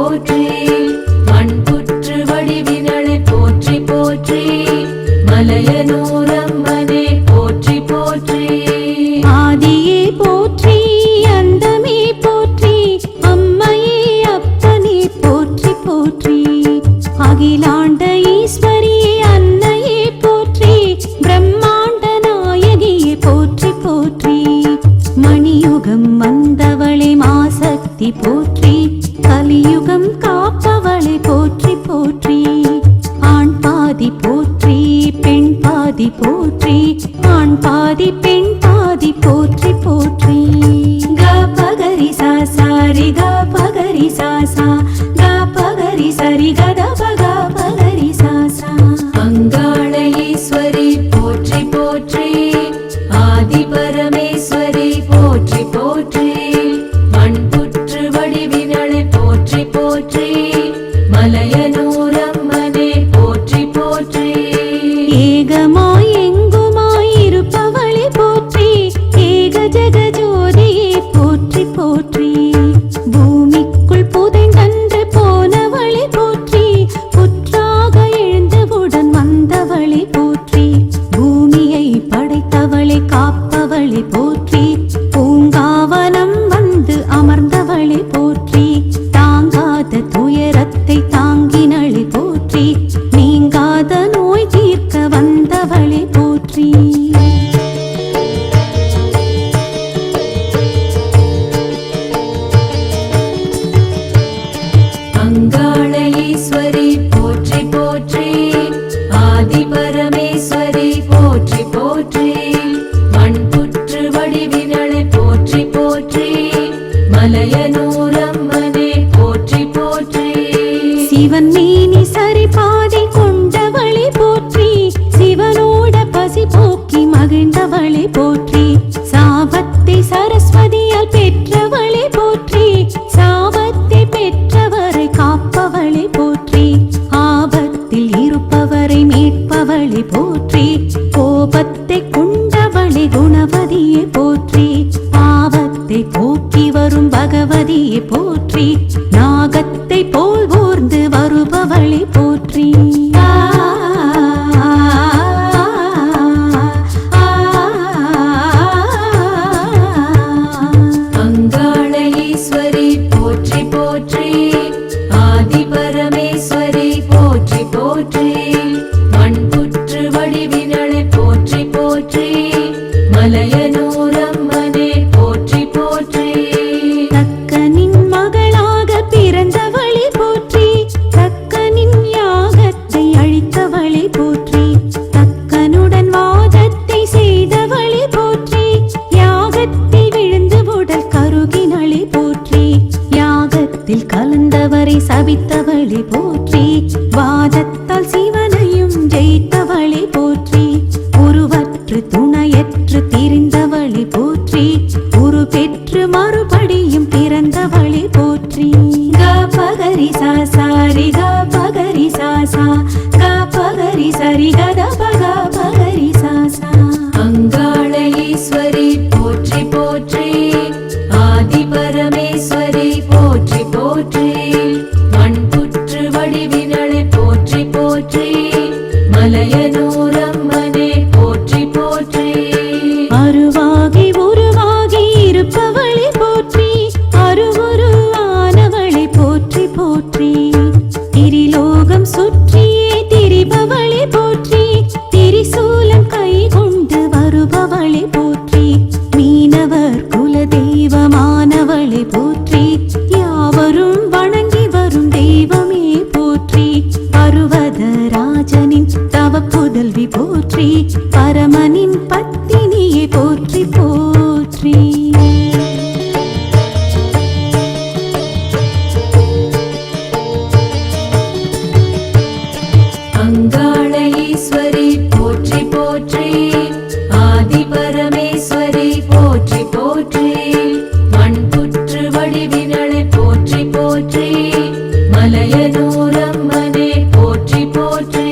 போற்றி மண்புற்று வடிவினளை போற்றி போற்றி மலையனூரம்மனே போற்றி போற்றி ஆதியே போற்றி அந்தமே போற்றி அம்மையே அப்பனே போற்றி போற்றி அகிலாண்ட ஈஸ்வரியே அன்னையே போற்றி பிரம்மாண்ட நாயகியே போற்றி போற்றி மணியுகம் வந்தவளே மாசக்தி போற்றி கலியுகம் காப்பவளே போற்றி போற்றி ஆண் பாதி போற்றி பெண் பாதி போற்றி ஆண் பாதி பெண் பாதி போற்றி போற்றி க பகரி சா சாரி க பகரி சா சா க பகரி சரி கத பக பகரி சா சா அங்காள ஈஸ்வரி போற்றி போற்றி ஆதி பரமேஸ்வரி போற்றி போற்றி மண்புற்று வடிவினளை போற்றி போற்றி மலையனூரம்மனே போற்றி போற்றி ஏகமாய் எங்குமாய் இருப்பவளே போற்றி ஏக ஜெகஜோதியே போற்றி போற்றி பூமிக்குள் புதைந்தன்று போனவளே போற்றி புற்றாக எழுந்தவுடன் வந்தவளே போற்றி பூமியை படைத்தவளே காப்பவளே போற்றி பூங்காவனம் வந்து அமர்ந்தவளே போற்றி தாங்காத துயரத்தை தாங்கினளே போற்றி நீங்காத நோய் தீர்க்க வந்தவளே போற்றி அங்காள ஈஸ்வரி போற்றி போற்றி ஆதி பரமேஸ்வரி போற்றி போற்றி மண்புற்று வடிவினளை போற்றி போற்றி மலையனூரம்மனே போற்றி போற்றி சிவன் மேனி சரிபாதி கொண்டவளே போற்றி சிவனோட பசி போக்கி மகிழ்ந்தவளே போற்றி சாபத்தை சரஸ்வதியால் பெற்றவளே போற்றி சாபத்தை பெற்றவரை காப்பவளே போற்றி ஆபத்தில் இருப்பவரை மீட்பவளே போற்றி கோபத்தை கொண்டவளே குணவதியே போற்றி பாவத்தை போக்கி வரும் பகவதியே போற்றி நாகத்தை போல் ஊர்ந்து வருபவளே போற்றி அங்காள ஈஸ்வரி போற்றி போற்றி ஆதி பரமேஸ்வரி போற்றி போற்றி மண்புற்று வடிவினளை போற்றி போற்றி மலையனூரம்மனே போற்றி போற்றி தக்கனின் மகளாக பிறந்தவளே போற்றி தக்கனின் யாகத்தை அழித்தவளே போற்றி தக்கனுடன் வாதத்தை செய்தவளே போற்றி யாகத்தில் விழுந்து உடல் கருகினளே போற்றி யாகத்தில் கலந்தவரை சபித்தவளே போற்றி வாதத்தால் சிவனையும் ஜெயித்தவளே போற்றி உருவற்று துணையற்று திரிந்தவளே போற்றி உரு பெற்று மறுபடியும் பிறந்தவளே போற்றி க பகரி சா சாரி க பகரி சா சா க பகரி சரி கத பக பகரி சா சா அங்காள ஈஸ்வரி போற்றி போற்றி ஆதி பரமேஸ்வரி போற்றி போற்றி மண்புற்று வடிவினளை போற்றி போற்றி மலையனூரம்மனே போற்றி போற்றி அருவாகி உருவாகி இருப்பவளே போற்றி அருவுருவானவளை போற்றி போற்றி திரிலோகம் சுற்றியே திரிபவளே போற்றி திரிசூலம் கை கொண்டு வருபவளே போற்றி மீனவர் குல தெய்வமானவளே போற்றி யாவரும் வணங்கி வரும் தெய்வமே போற்றி பருவதராஜனின் தவ புதல்வி போற்றி பரமனின் பத்தினியே போற்றி போற்றி அங்காள ஈஸ்வரி போற்றி போற்றி ஆதி பரமேஸ்வரி போற்றி போற்றி மண்புற்று வடிவினளை போற்றி போற்றி மலையனூரம்மனே போற்றி போற்றி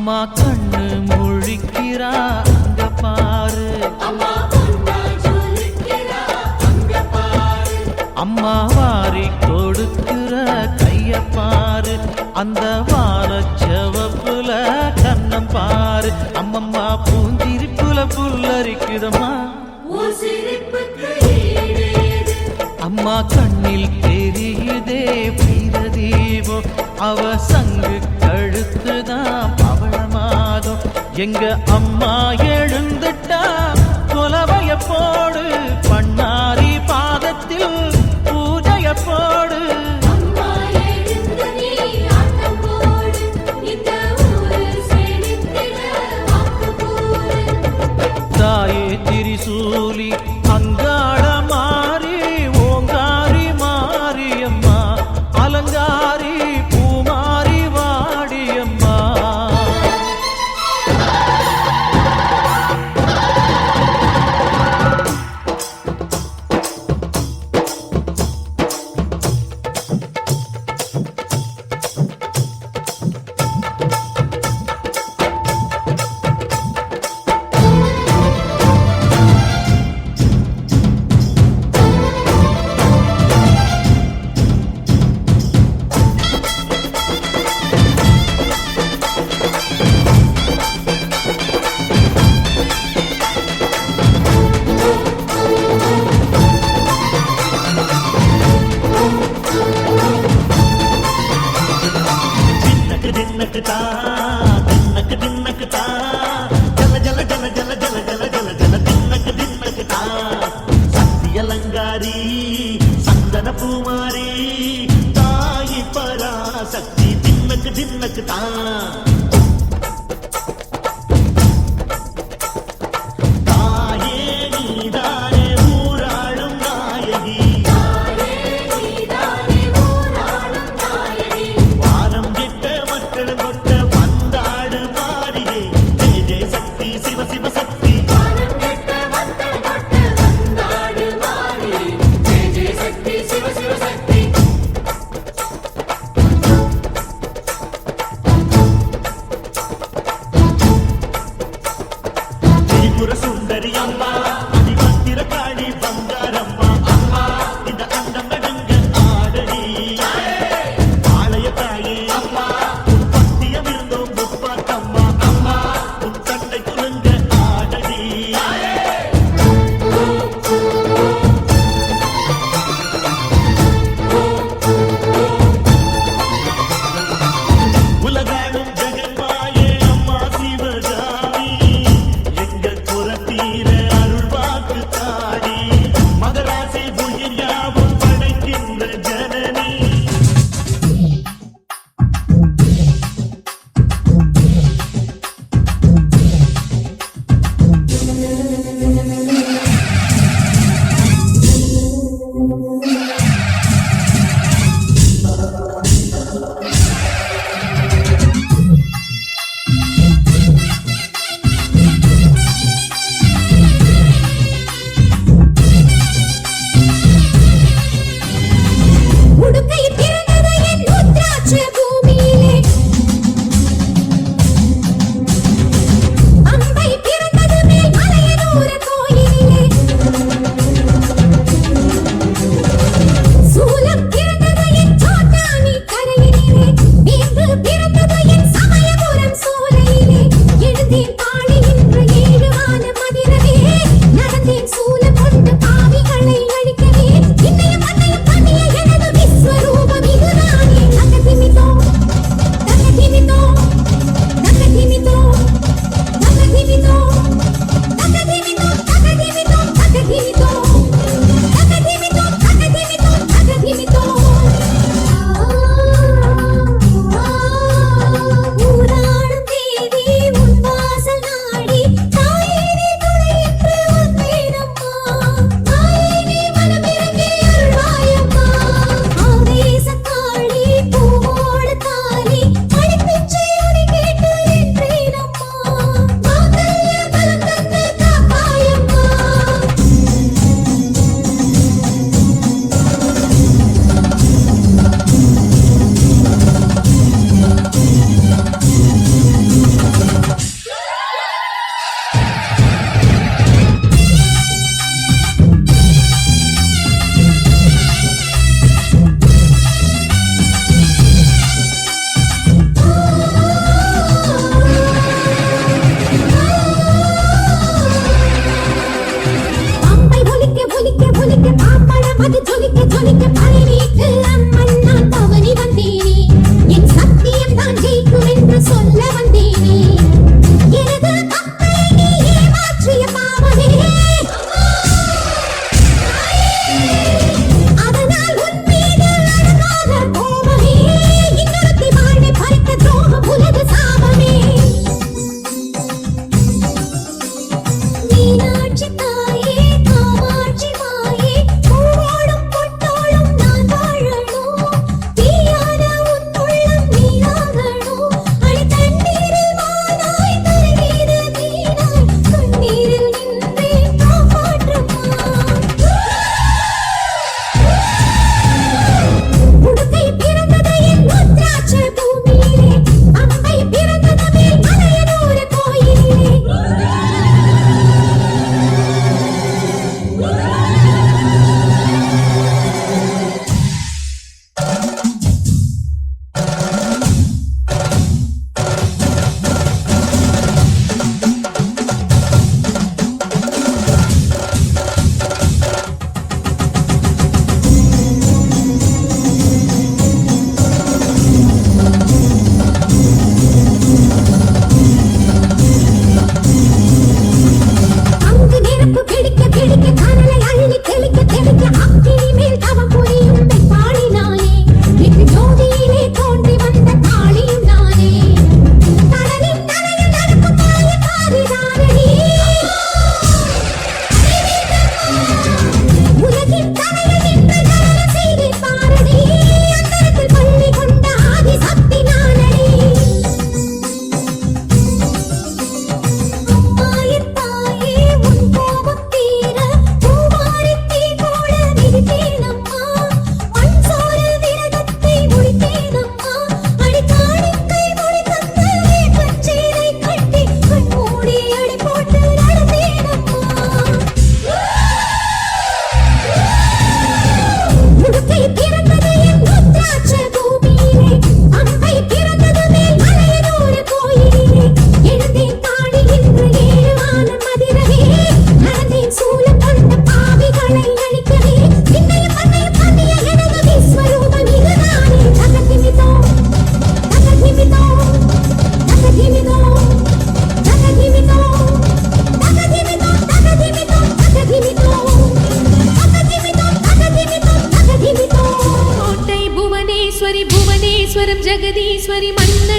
அம்மா கண்ணு முழிக்கிறா அங்க பாரு, அம்மா வாரி கொடுக்கிற கைய பாரு, அந்த வானச்சவப்புல கண்ணம் பாரு. அம்மம்மா பூஞ்சிரிப்புல புல்லரிக்குதம்மா, அம்மா கண்ணில் தெரியுதே வீரதீபம், அவ சங்கு கழுத்துதான் பவளமாகும். எங்க அம்மா எழுந்துட்டா கொலவைய போடு, பண்ணாரி பாதத்தில் பூஜைய போடு. தாயே திரிசூலி அங்காள மாறி ஓங்காரி மாரியம்மா, அலங்காரி பூமாரி வாடியம்மா. சக்தியலங்காரி சந்தன பூமாரி தாயி பராசக்தி தின்னக்கு தின்னக்கு தான். தாயே நீதானே ஊராளும் நாயகி, வானம் கெட்ட மக்கள் கொட்ட வந்தாடு மாறியே. ஜெய ஜெய சக்தி சிவ சிவ சக்தி,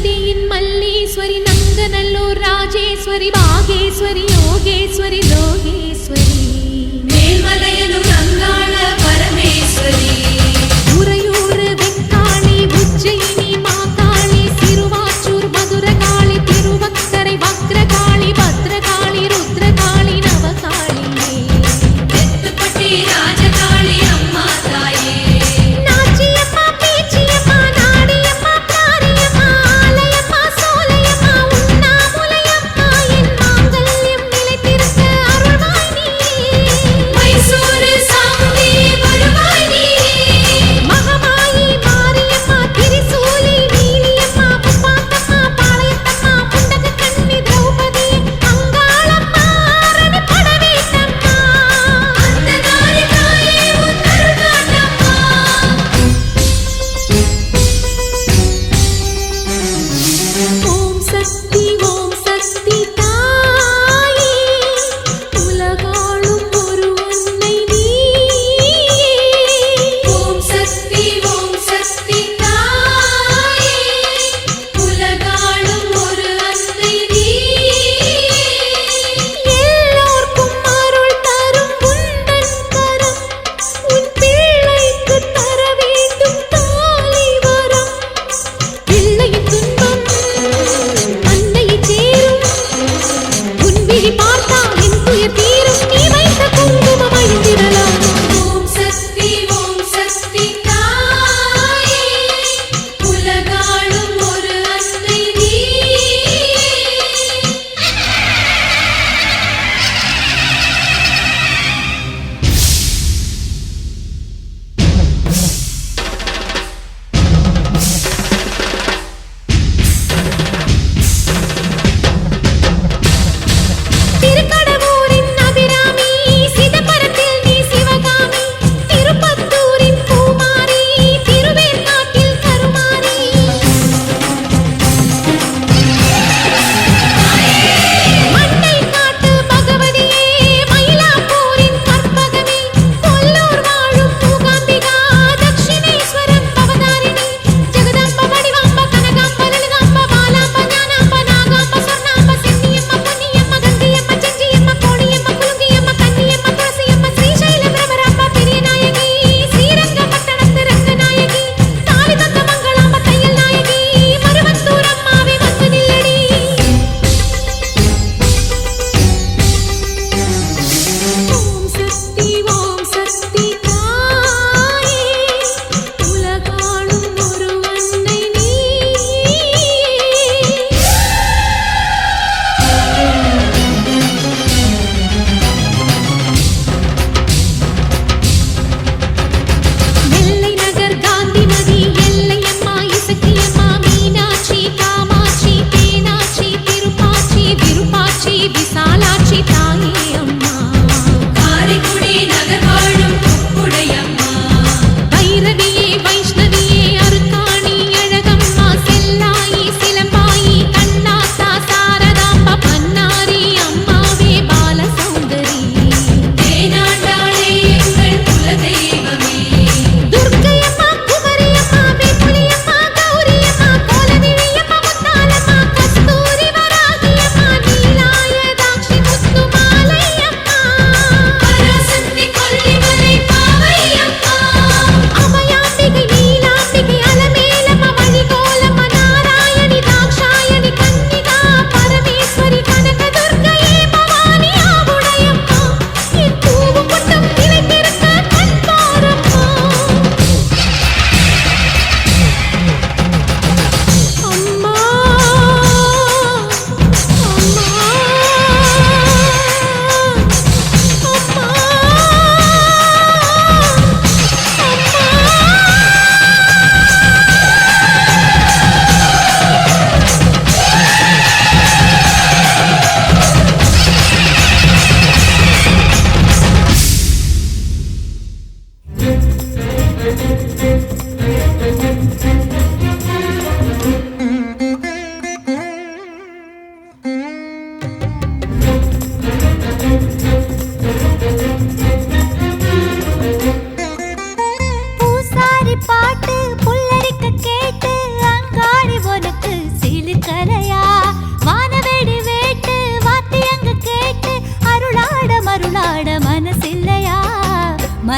திருப்பதியின் மல்லீஸ்வரி நங்கநல்லூர் ராஜேஸ்வரி பாகேஸ்வரி யோகேஸ்வரி லோகேஸ்வரி மேல்மலையனூர் அங்காள பரமேஸ்வரி உறையூர் வெக்காளி உஜ்ஜயினி மாகாளி சிறுவாச்சூர் மதுரகாளி திருவக்கரை வக்ரகாளி பத்ரகாளி ருத்ரகாளி நவகாளியே தெத்துப்பட்டி ராஜகாளி அம்மா தாயே நாச்சியம்மா பேச்சியம்மா நாடியம்மா காரியம்மா ஆலயம்மா சோலையம்மா உண்ணாமுலையம்மா என் மாங்கல்யம் நிலைத்திருக்க அருள்வாய் நீயே மைசூரு சாமுண்டி வருவாய் நீயே மகமாயி மாரியம்மா திரிசூலி நீலியம்மா முப்பாத்தம்மா பாளையத்தம்மா புண்டக கண்ணி திரௌபதி அங்காளம்மா அரணி படவேட்டம்மா அந்த நாரி தாயே உன் அருள்காட்டம்மா ஓம் சக்தி தாயே உலகாளும் ஒரு அன்னை நீயே ஓம் சக்தி தாயே உலகாளும் ஒரு அன்னை நீயே எல்லோர்க்கும் அருள் தரும் உந்தன் கரம் உன் பிள்ளைக்கு தர வேண்டும் தாலி வரம் பிள்ளையின் துன்பம்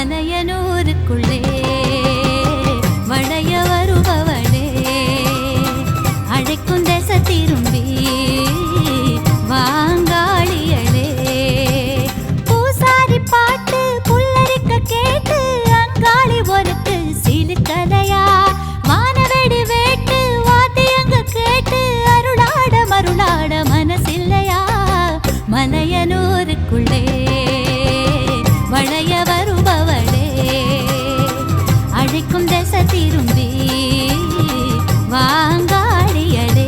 மலையனூருக்குள்ளே வளைய வருபவளே அழைக்கும் திசை திரும்பி வாங்காளியளே பூசாரி பாட்டு புல்லரிக்க கேட்டு அங்காளி ஒருக்கு சிலுக்கலையா மானவெடி வேட்டு வாத்தியங்க கேட்டு அருளாட மருளாட மனசில்லையா மலையனூருக்குள்ளே வளைய வருபவளே அழைக்கும் திசை திரும்பி வாங்காளியளே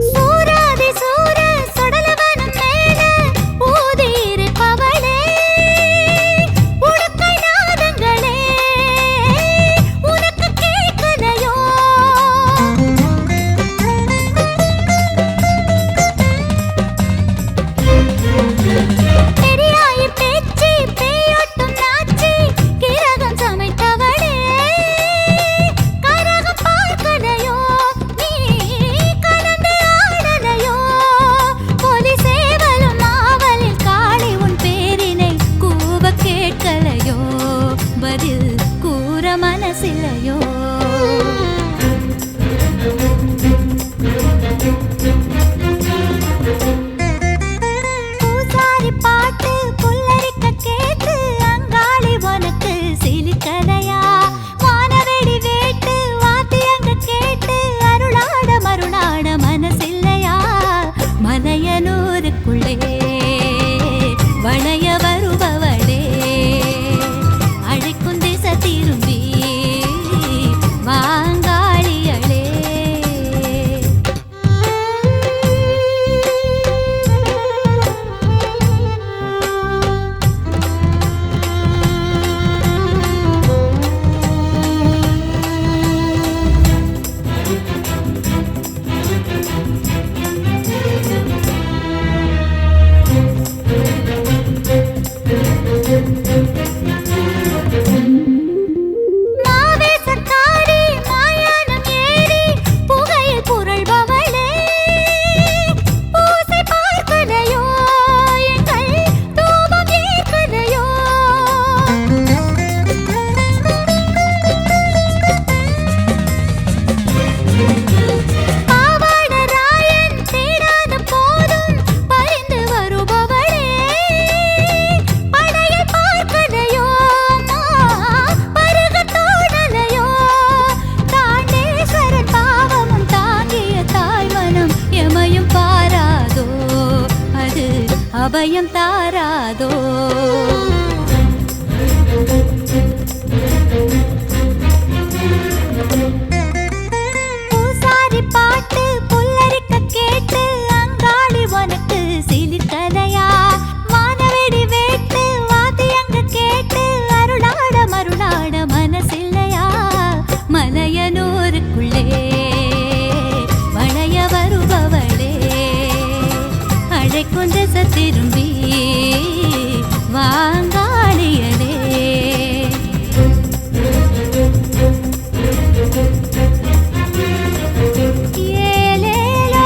சூராதி சூர சுடலவனம் மேல ஊதியிருப்பவளே உடுக்கை நாதங்களே உனக்கு கேட்கலையோ பெரியாயி பேச்சு பேயோட்டும் நாச்சி கிரகம் சமைத்தவளே கரகம் பார்க்கலையோ நீ கலந்து ஆடலையோ பொலி சேவலும் நாவலில் காளி உன் பேரினை கூவ கேட்கலையோ பதில் கூற மனசில்லையோ பூசாரி பாட்டு புல்லரிக்க கேட்டு அங்காளி உனக்கு சிலுக்கலையா வானவெடி வேட்டு வாத்தியங்க கேட்டு அருளாட மருளாட மனசில்லையா மலையனூருக்குள்ளே வளைய வருபவளே அழைக்கும் திசை திரும்பி வாங்காளியளே மாவேசக்காரி மாயானம் ஏறி புகையில் புரள்பவளே பூசை பார்க்கலையோ எங்கள் தூபம் ஏற்கலையோ பாவாடராயன் தேடாத போதும் பரிந்து வருபவளே படையை பார்க்கலையோ பருக தோணலையோ தாண்டேஸ்வரன் பாவமும் தாங்கிய தாய்மனம் எமையும் பாராதோ அது அபயம் தாராதோ பூசாரி பாட்டு புல்லரிக்க கேட்டு அங்காளி உனக்கு சிலுக்கலையா மானவெடி வேட்டு வாத்தியங்க கேட்டு அருளாட மருளாட மனசில்லையா மலையனூருக்குள்ளே வளைய வருபவளே அழைக்கும் திசை திரும்பி வாங்காளியளே ஏலேலோ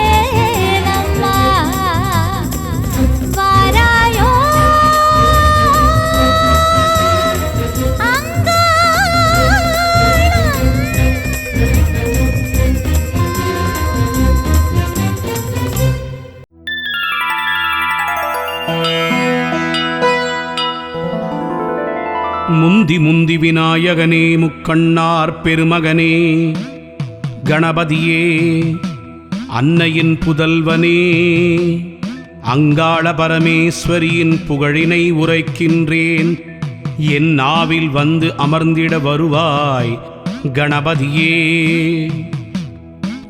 ஏலேலம்மா வாராயோ முந்தி முந்தி விநாயகனே முக்கண்ணார் பெருமகனே கணபதியே அன்னையின் புதல்வனே அங்காள பரமேஸ்வரியின் புகழினை உரைக்கின்றேன் என் நாவில் வந்து அமர்ந்திட வருவாய் கணபதியே.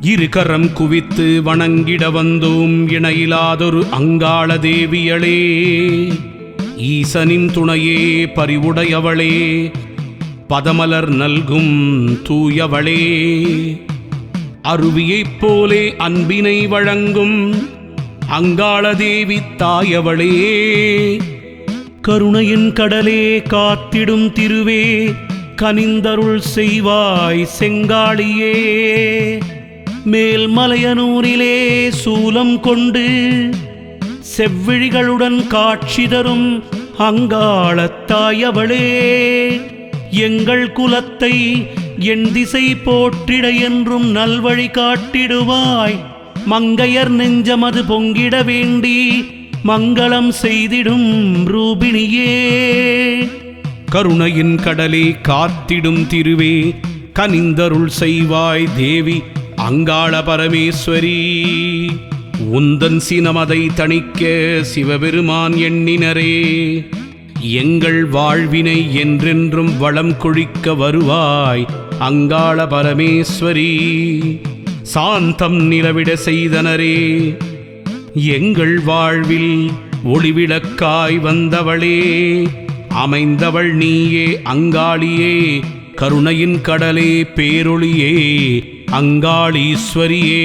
இருகரம் குவித்து வணங்கிட வந்தோம் இணையிலாதொரு அங்காள தேவியளே. ஈசனின் துணையே பரிவுடையவளே பதமலர் நல்கும் தூயவளே, அருவியைப் போலே அன்பினை வழங்கும் அங்காளதேவி தாயவளே, கருணையின் கடலே காத்திடும் திருவே, கனிந்தருள் செய்வாய் செங்காளியே. மேல்மலையனூரிலே சூலம் கொண்டு செவ்விழிகளுடன் காட்சி தரும் அங்காளத்தாயவளே, எங்கள் குலத்தை என் திசை போற்றிட என்றும் நல்வழி காட்டிடுவாய். மங்கையர் நெஞ்சமது பொங்கிட வேண்டி மங்களம் செய்திடும் ரூபிணியே, கருணையின் கடலே காத்திடும் திருவே, கனிந்தருள் செய்வாய் தேவி அங்காள பரமேஸ்வரி. உந்தன் சினமதை தணிக்க சிவபெருமான் எண்ணினரே, எங்கள் வாழ்வினை என்றென்றும் வளம் கொழிக்க வருவாய் அங்காள பரமேஸ்வரி. சாந்தம் நிலவிட செய்தனரே, எங்கள் வாழ்வில் ஒளிவிளக்காய் வந்தவளே, அமைந்தவள் நீயே அங்காளியே, கருணையின் கடலே பேரொளியே அங்காளீஸ்வரியே.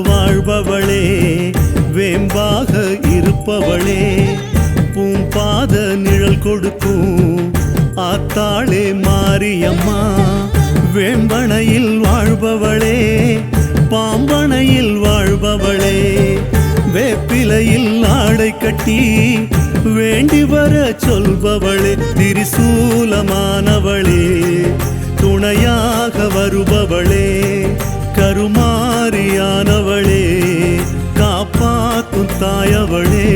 வாழ்பவளே, வேம்பாக இருப்பவளே, பூம்பாத நிழல் கொடுக்கும் ஆத்தாளே மாரியம்மா. வேம்பனையில் வாழ்பவளே, பாம்பனையில் வாழ்பவளே, வேப்பிலையில் ஆடை கட்டி வேண்டி வர சொல்பவளே, திரிசூலமானவளே, துணையாக வருபவளே, கருமாரியானவளே, காப்பாத்தும் தாயவளே.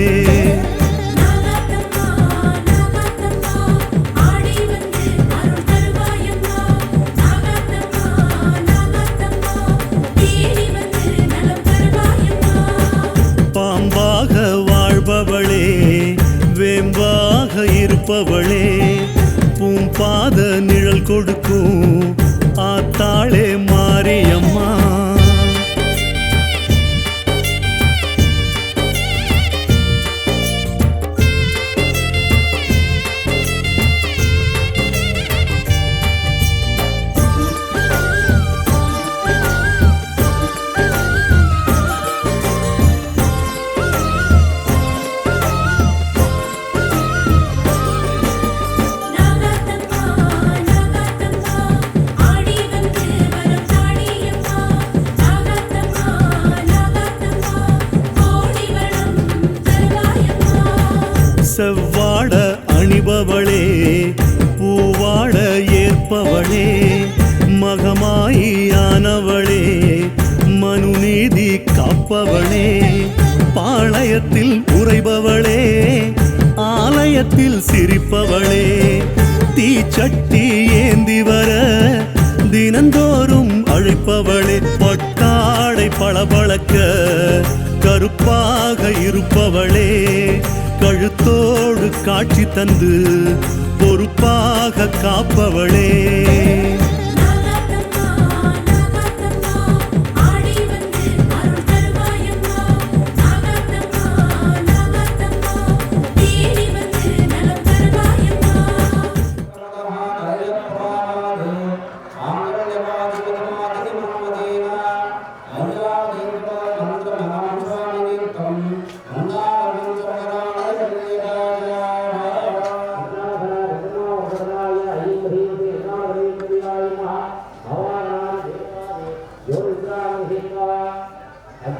பாம்பாக வாழ்பவளே, வேம்பாக இருப்பவளே, பூம்பாத நிழல் கொடுக்கும் ஆத்தாளே மாரியம்மா. செவ்வாட அணிபவளே, பூவாட ஏற்பவளே, மகமாயியானவளே, மனுநீதி காப்பவளே, பாளையத்தில் உறைபவளே, ஆலயத்தில் சிரிப்பவளே, தீச்சட்டி ஏந்தி வர தினந்தோறும் அழைப்பவளே, பட்டாடை பளபளக்க கருப்பாக இருப்பவளே, கழுத்தோடு காட்சி தந்து பொறுப்பாக காப்பவளே.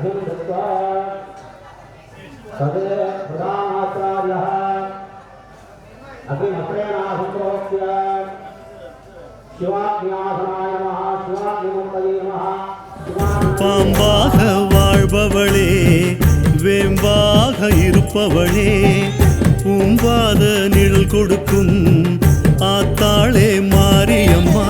अभिवृत्वा तदे प्रधानाचार्यः अग्निमत्रेणाभिप्रोक्ष्य शिवाग्न्यासनाय नमः शिवाग्निमूर्तये नमः பாம்பாக வாழ்பவளே வேம்பாக இருப்பவளே பூம்பாத நிழல் கொடுக்கும் ஆத்தாளே மாரியம்மா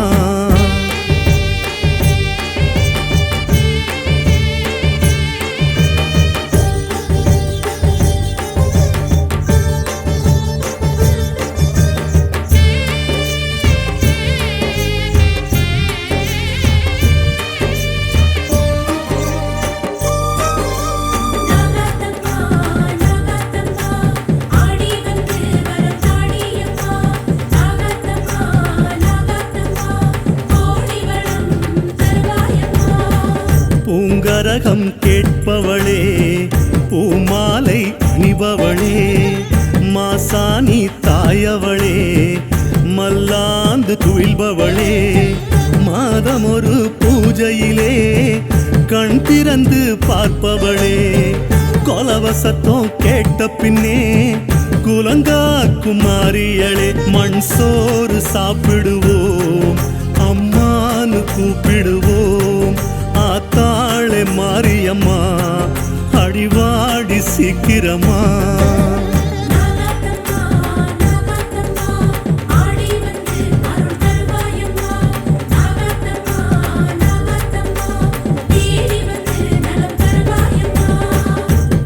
பூங்கரகம் கேட்பவளே பூமாலை அணிபவளே மாசாணி தாயவளே மல்லாந்து துயில்பவளே மாதமொரு பூஜையிலே கண் திறந்து பார்ப்பவளே கொலவசத்தம் கேட்ட பின்னே குலங்கா குமாரியளே மண் சோறு சாப்பிடுவோம் அம்மானு கூப்பிடுவோம் ஆத்தாளே மாரியம்மா அடிவாடி சீக்கிரமா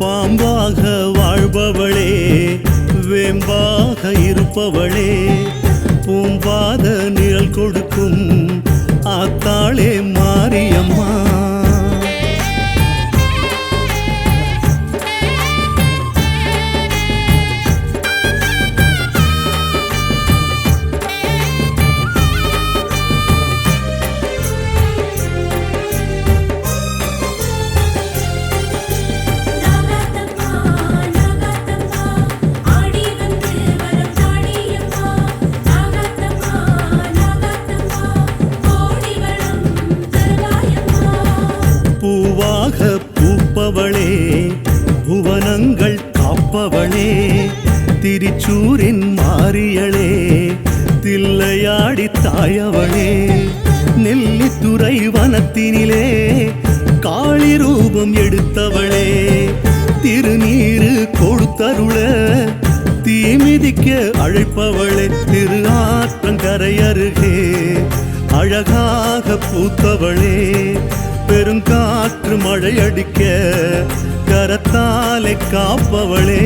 பாம்பாக வாழ்பவளே வேம்பாக இருப்பவளே பூம்பாத நிழல் கொடுக்கும் ஆத்தாளே மாரியம்மா பூவாக பூப்பவளே புவனங்கள் காப்பவளே திருச்சூரின் மாரியளே தில்லையாடி தாயவளே நெல்லித்துறை வனத்தினிலே காளி ரூபம் எடுத்தவளே திருநீரு கொடுத்தருள தீமிதிக்க அழைப்பவளே திரு ஆற்றங்கரை அருகே அழகாக பூத்தவளே பெருங்காற்று மழையடிக்க கரத்தாலே காப்பவளே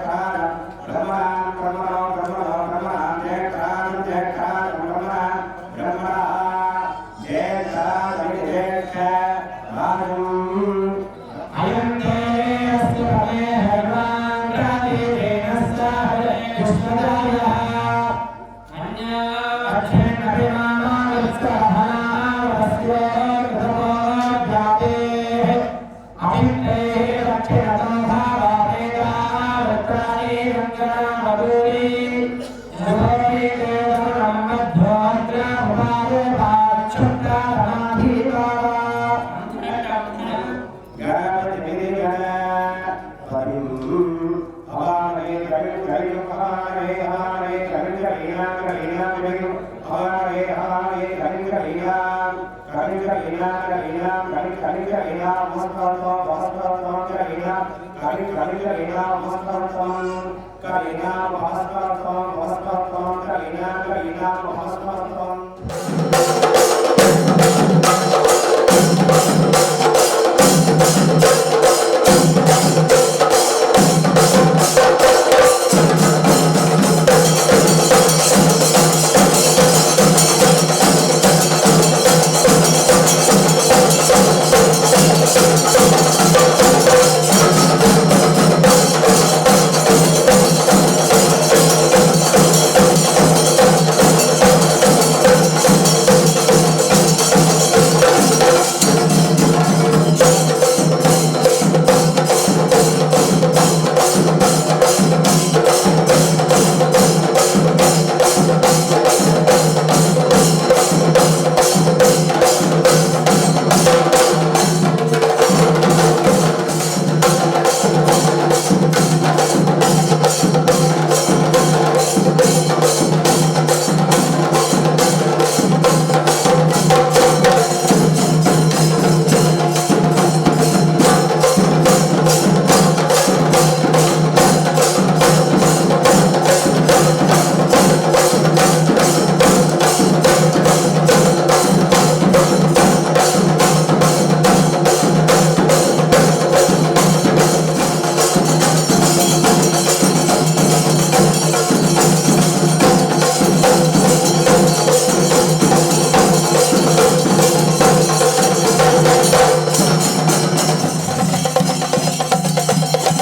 Jai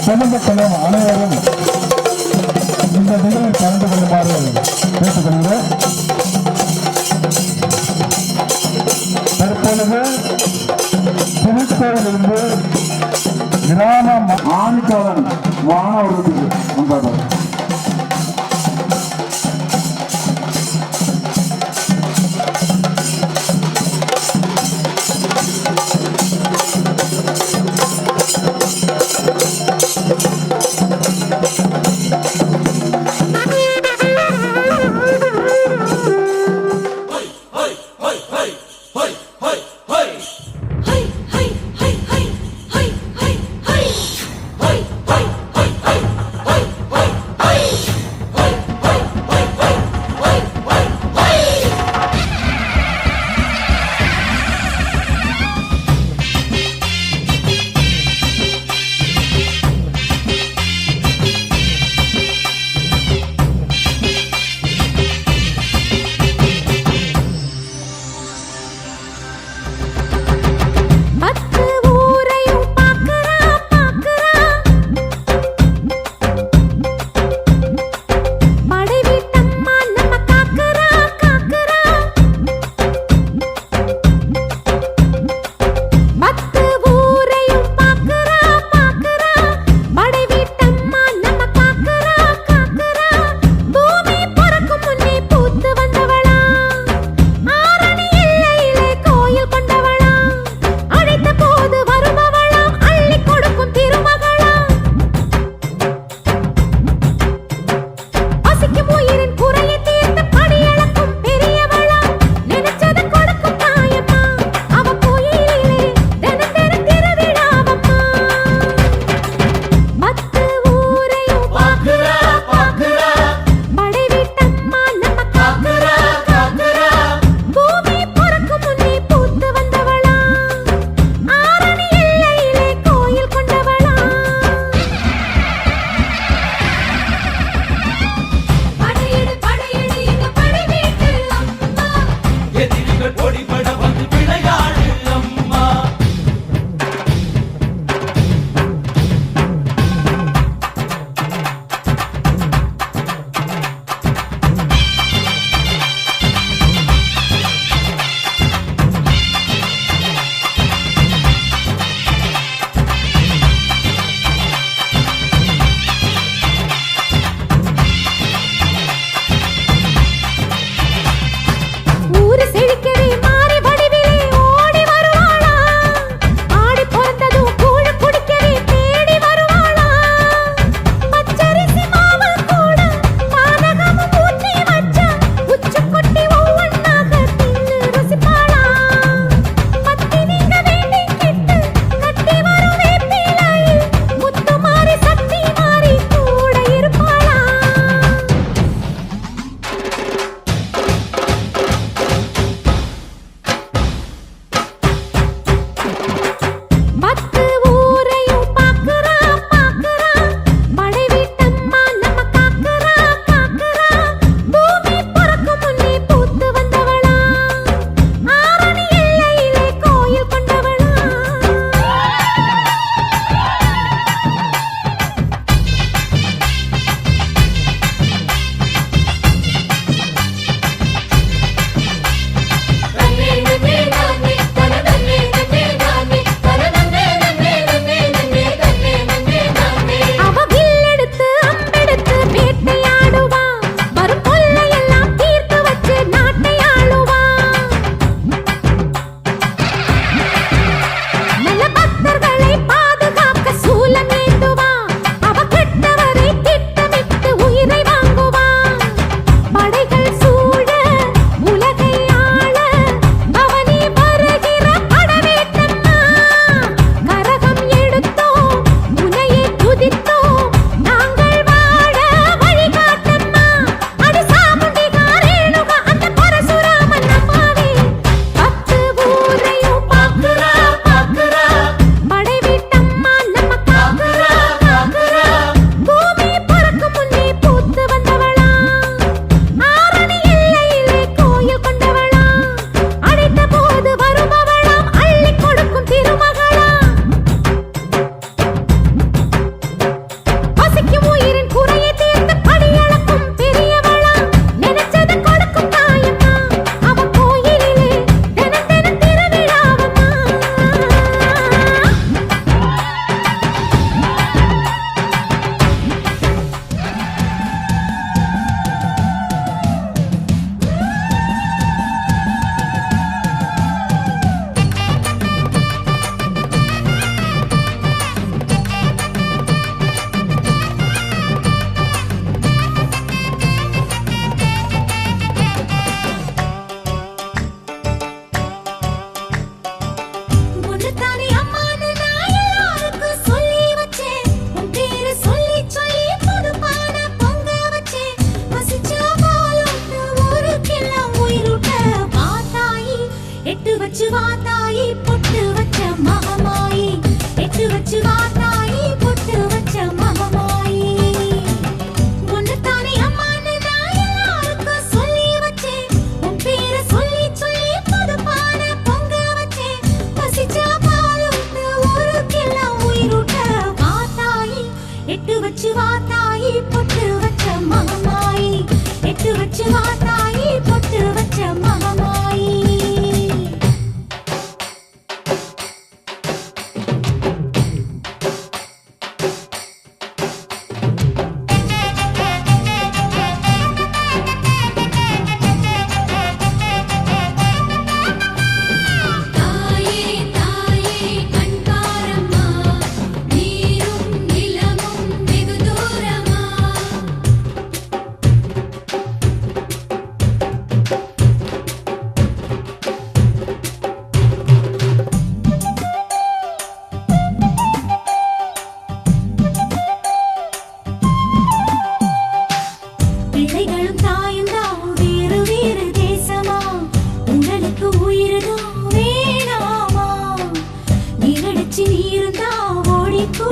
பொதுமக்களும் அனைவரும் இந்த நிகழ்வில் கலந்து கொள்ளுமாறு கேட்டுக்கொள்கிறேன். தற்பொழுது திருச்சூரிலிருந்து கிராம ஆணித்தோழன் வானவர்களுக்கு வந்தார்கள்.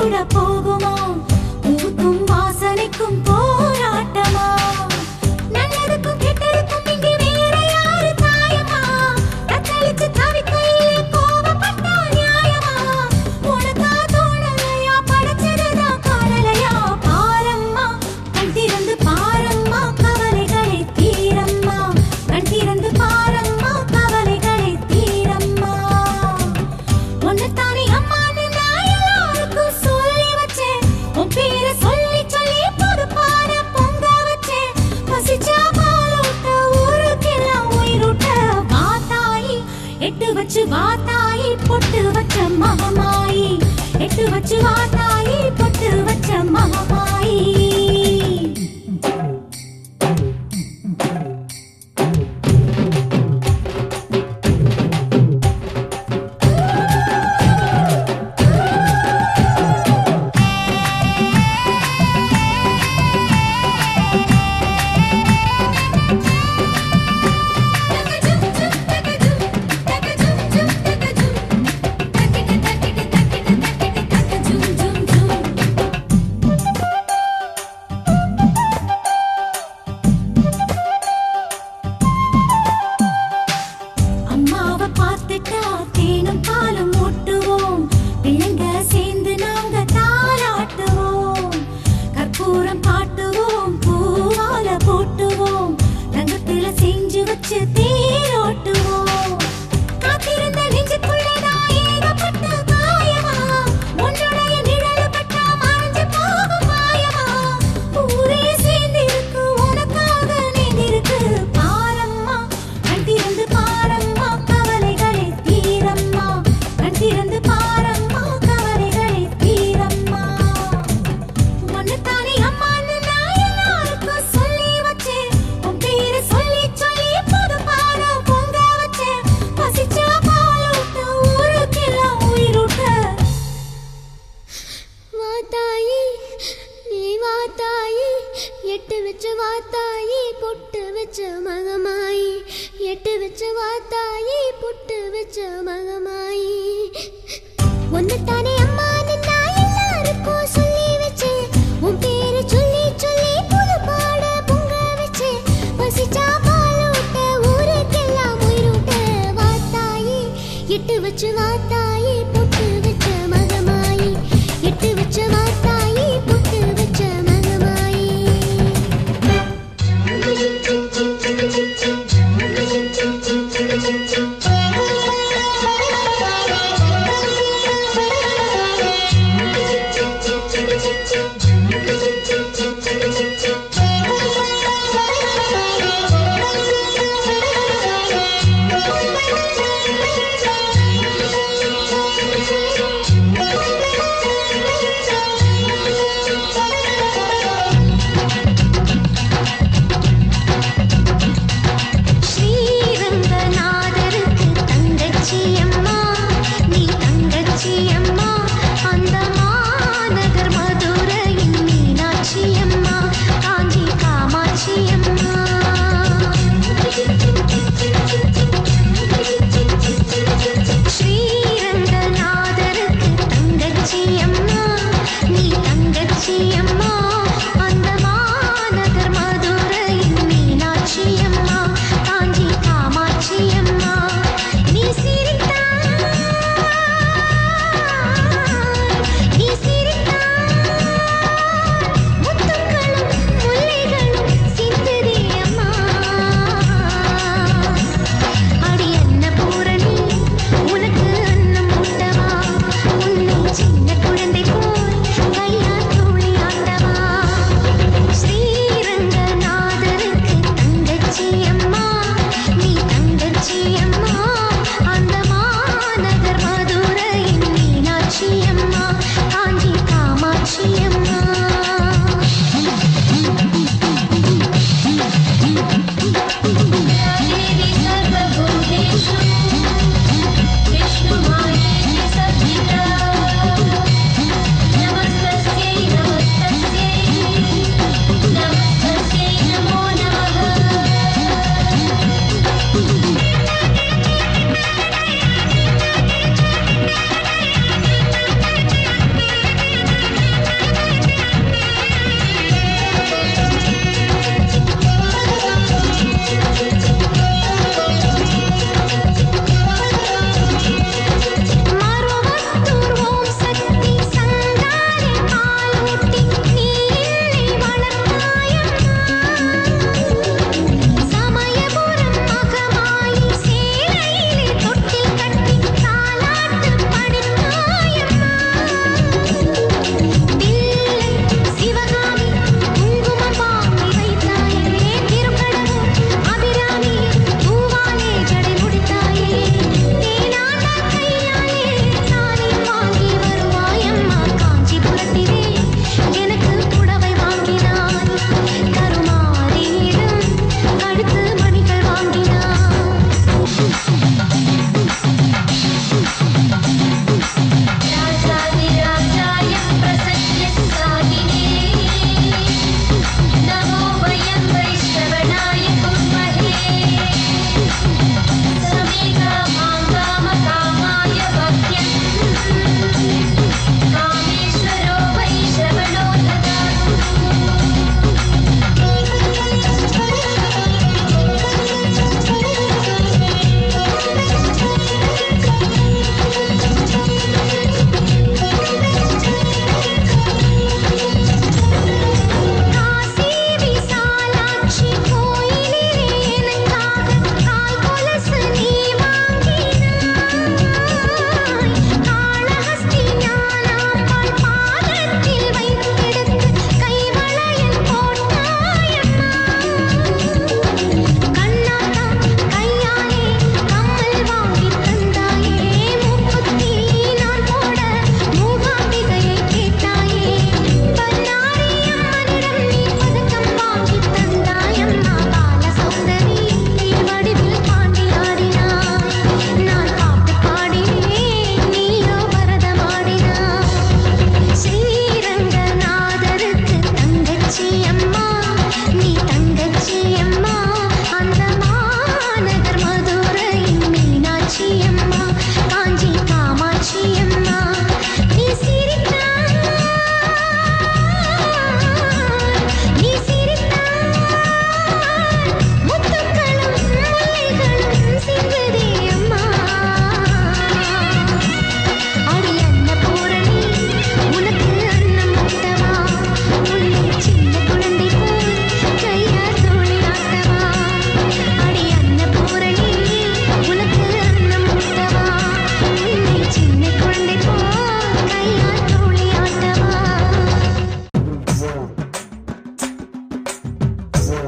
கூட போகுமா பூக்கும் வாசனைக்கும் போராட்டமா நல்லதுக்கும் கெட்டதுக்கும் இங்கே வேற யாரு தாயமா தத்தளிச்சு தவிக்கையிலே கோபப்பட்டா நியாயமா உனக்கா தோணலையா படைச்சதுதான் காணலையா பாரம்மா கண் திறந்து பாரம்மா கவலைகளை தீரம்மா கண் திறந்து பாரம்மா கவலைகளை தீரம்மா உன்னைத்தானே அம்மான்னு நான் எல்லாருக்கும் சொல்லி வச்சேன் உன் பேரை சொல்லி சொல்லி பொறுப்பான பொங்க வச்சேன் பசிச்சா பாலூட்ட ஊருக்கெல்லாம் உயிரூட்ட வாத்தாயி எட்டு வச்சு வாத்தாயி பொட்டு வச்ச மகமாயி எட்டு வச்சு வாத்தாயி பொட்டு வச்ச மகமாயி அம்மாவை பார்த்துட்டா தேனும் பாலும் ஊட்டுவோம் பிள்ளைங்க சேர்ந்து நாங்க தாளாட்டுவோம் கற்பூரம் காட்டுவோம் பூவால போட்டுவோம் தங்கத்துல செஞ்சு வச்சு தேரோட்டுவோம் காத்திருந்த நெஞ்சுக்குள்ளேதான் ஏகப்பட்ட காயமா உன்னுடைய நிழல் பட்டா மறைஞ்சு போகும் மாயமா ஊரே சேர்ந்திருக்கு உனக்காக நீந்திருக்கு பாரம்மா கண் திறந்து பாரம்மா கவலைகளை தீரம்மா கண் திறந்து பாரம்மா கவலைகளை தீரம்மா உன்னைத்தானே அம்மான்னு நான் எல்லாருக்கும் சொல்லி வச்சேன் உன் பேரை சொல்லி சொல்லி பொறுப்பான பொங்க வச்சேன் பசிச்சா பாலூட்ட ஊருக்கெல்லாம் உயிரூட்ட வாத்தாயி நீ வாத்தாயி எட்டு வச்ச வாத்தாயி பொட்டு வச்ச மகமாயி எட்டு வச்ச வாத்தாயி பொட்டு வச்ச மகமாயி ஒன்னுத்தானே அம்மான்னு நான் எல்லாருக்கும் சொல்லி வச்சேன் உன் பேரு சொல்லி சொல்லி புது பாட பொங்க வச்சேன் பசிச்சா பாலூட்ட ஊருக்கெல்லாம் உயிரூட்ட வாத்தாயி எட்டு வச்சு வாத்தாயி பொட்டு வச்ச மகமாயி எட்டு வச்ச வாத்தாயி பொட்டு வச்ச மகமாயி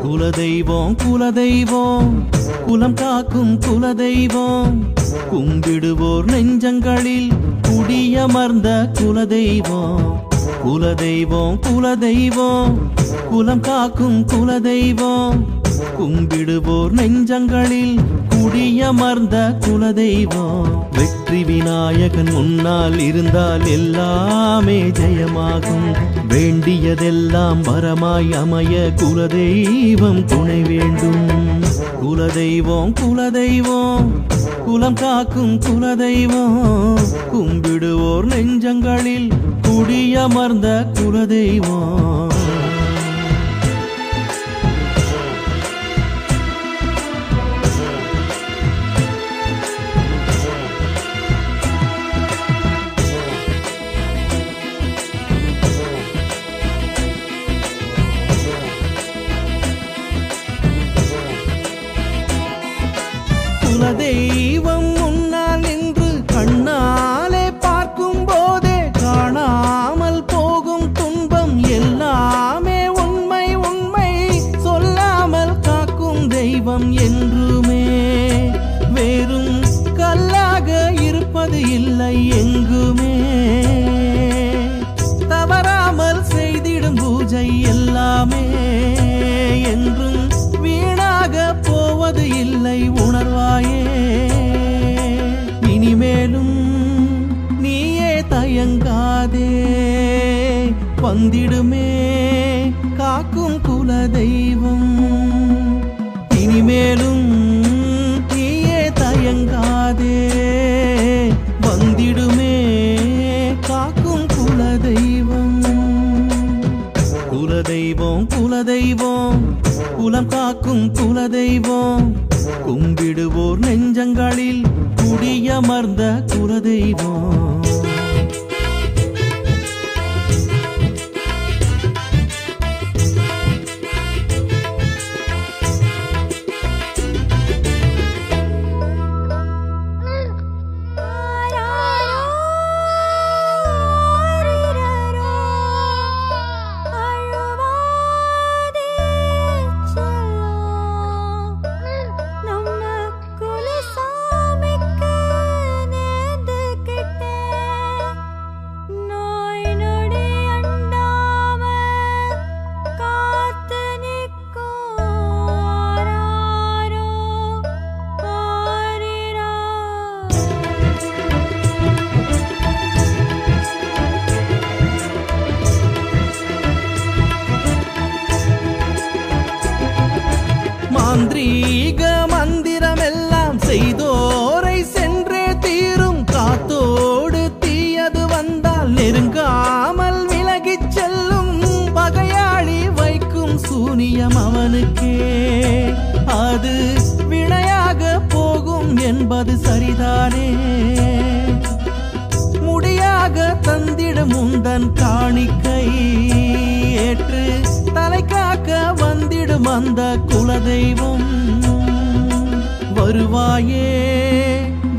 குலதெய்வம் குலதெய்வம் குலம் காக்கும் குலதெய்வம் கும்பிடுவோர் நெஞ்சங்களில் குடியமர்ந்த குலதெய்வம் குலதெய்வம் குலதெய்வம் குலம் காக்கும் குலதெய்வம் கும்பிடுவோர் நெஞ்சங்களில் குடியமர்ந்த குலதெய்வம் வெற்றி விநாயகன் முன்னால் இருந்தால் எல்லாமே ஜெயமாகும் வேண்டியதெல்லாம் வரமாய் அமைய குலதெய்வம் துணை வேண்டும் குலதெய்வம் குலதெய்வம் குலம் காக்கும் குலதெய்வம் கும்பிடுவோர் நெஞ்சங்களில் குடியமர்ந்த குலதெய்வம் குலதெய்வம் முன்னால் நின்று கண்ணாலே பார்க்கும் போதே காணாமல் போகும் துன்பம் எல்லாமே உண்மை உண்மை சொல்லாமல் காக்கும் தெய்வம் என்றுமே வேறும் கல்லாக இருப்பது இல்லை எங்குமே தவறாமல் செய்திடும் பூஜை எல்லாமே என்றும் வீணாக போவது இல்லை உணர்வாயே இனிமேலும் நீயே தயங்காதே வந்திடுமே காக்கும் குலதெய்வம் இனிமேலும் நீயே தயங்காதே வந்திடுமே காக்கும் குலதெய்வம் குலதெய்வம் குலதெய்வம் குலம் காக்கும் குலதெய்வம் கும்பிடுவோர் நெஞ்சங்களில் குடியமர்ந்த குலதெய்வம் மாந்திரீக மந்திரமெல்லாம் செய்தோரை சென்றே தீரும் காத்தோடு தீயது வந்தால் நெருங்காமல் விலகிச் செல்லும் பகையாளி வைக்கும் சூனியம் அவனுக்கே அது வினையாக போகும் என்பது சரிதானே முடியாக தந்திடும் உந்தன் காணிக்கை ஏற்று தலை காக்க வந்திடும் அந்த குலதெய்வம் வருவாயே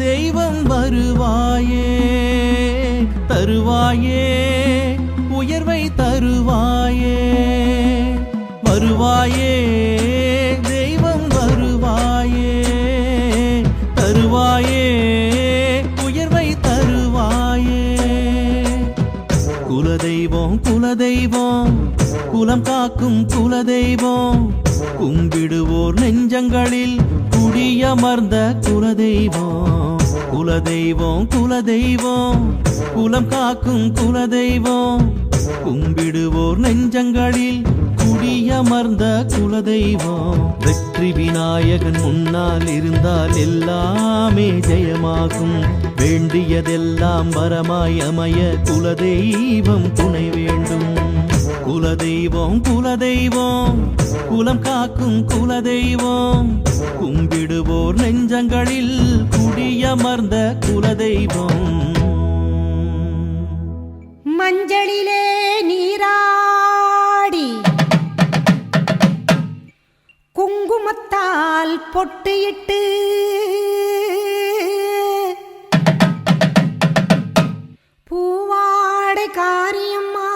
தெய்வம் வருவாயே தருவாயே உயர்வை தருவாயே வருவாயே தெய்வம் வருவாயே தருவாயே உயர்வை தருவாயே குலதெய்வம் குலதெய்வம் குலம் காக்கும் குலதெய்வம் கும்பிடுவோர் நெஞ்சங்களில் குடியமர்ந்த குலதெய்வம் குலதெய்வம் குலதெய்வம் குலம் காக்கும் குலதெய்வம் கும்பிடுவோர் நெஞ்சங்களில் குடியமர்ந்த குலதெய்வம் வெற்றி விநாயகன் முன்னால் இருந்தால் எல்லாமே ஜெயமாகும் வேண்டியதெல்லாம் வரமாய் அமைய குலதெய்வம் துணை வேண்டும் குலதெய்வம் குலதெய்வம் குலம் காக்கும் குலதெய்வம் கும்பிடுவோர் நெஞ்சங்களில் குடியமர்ந்த குலதெய்வம் மஞ்சளிலே நீராடி குங்குமத்தால் பொட்டியிட்டு பூவாடை காரியம்மா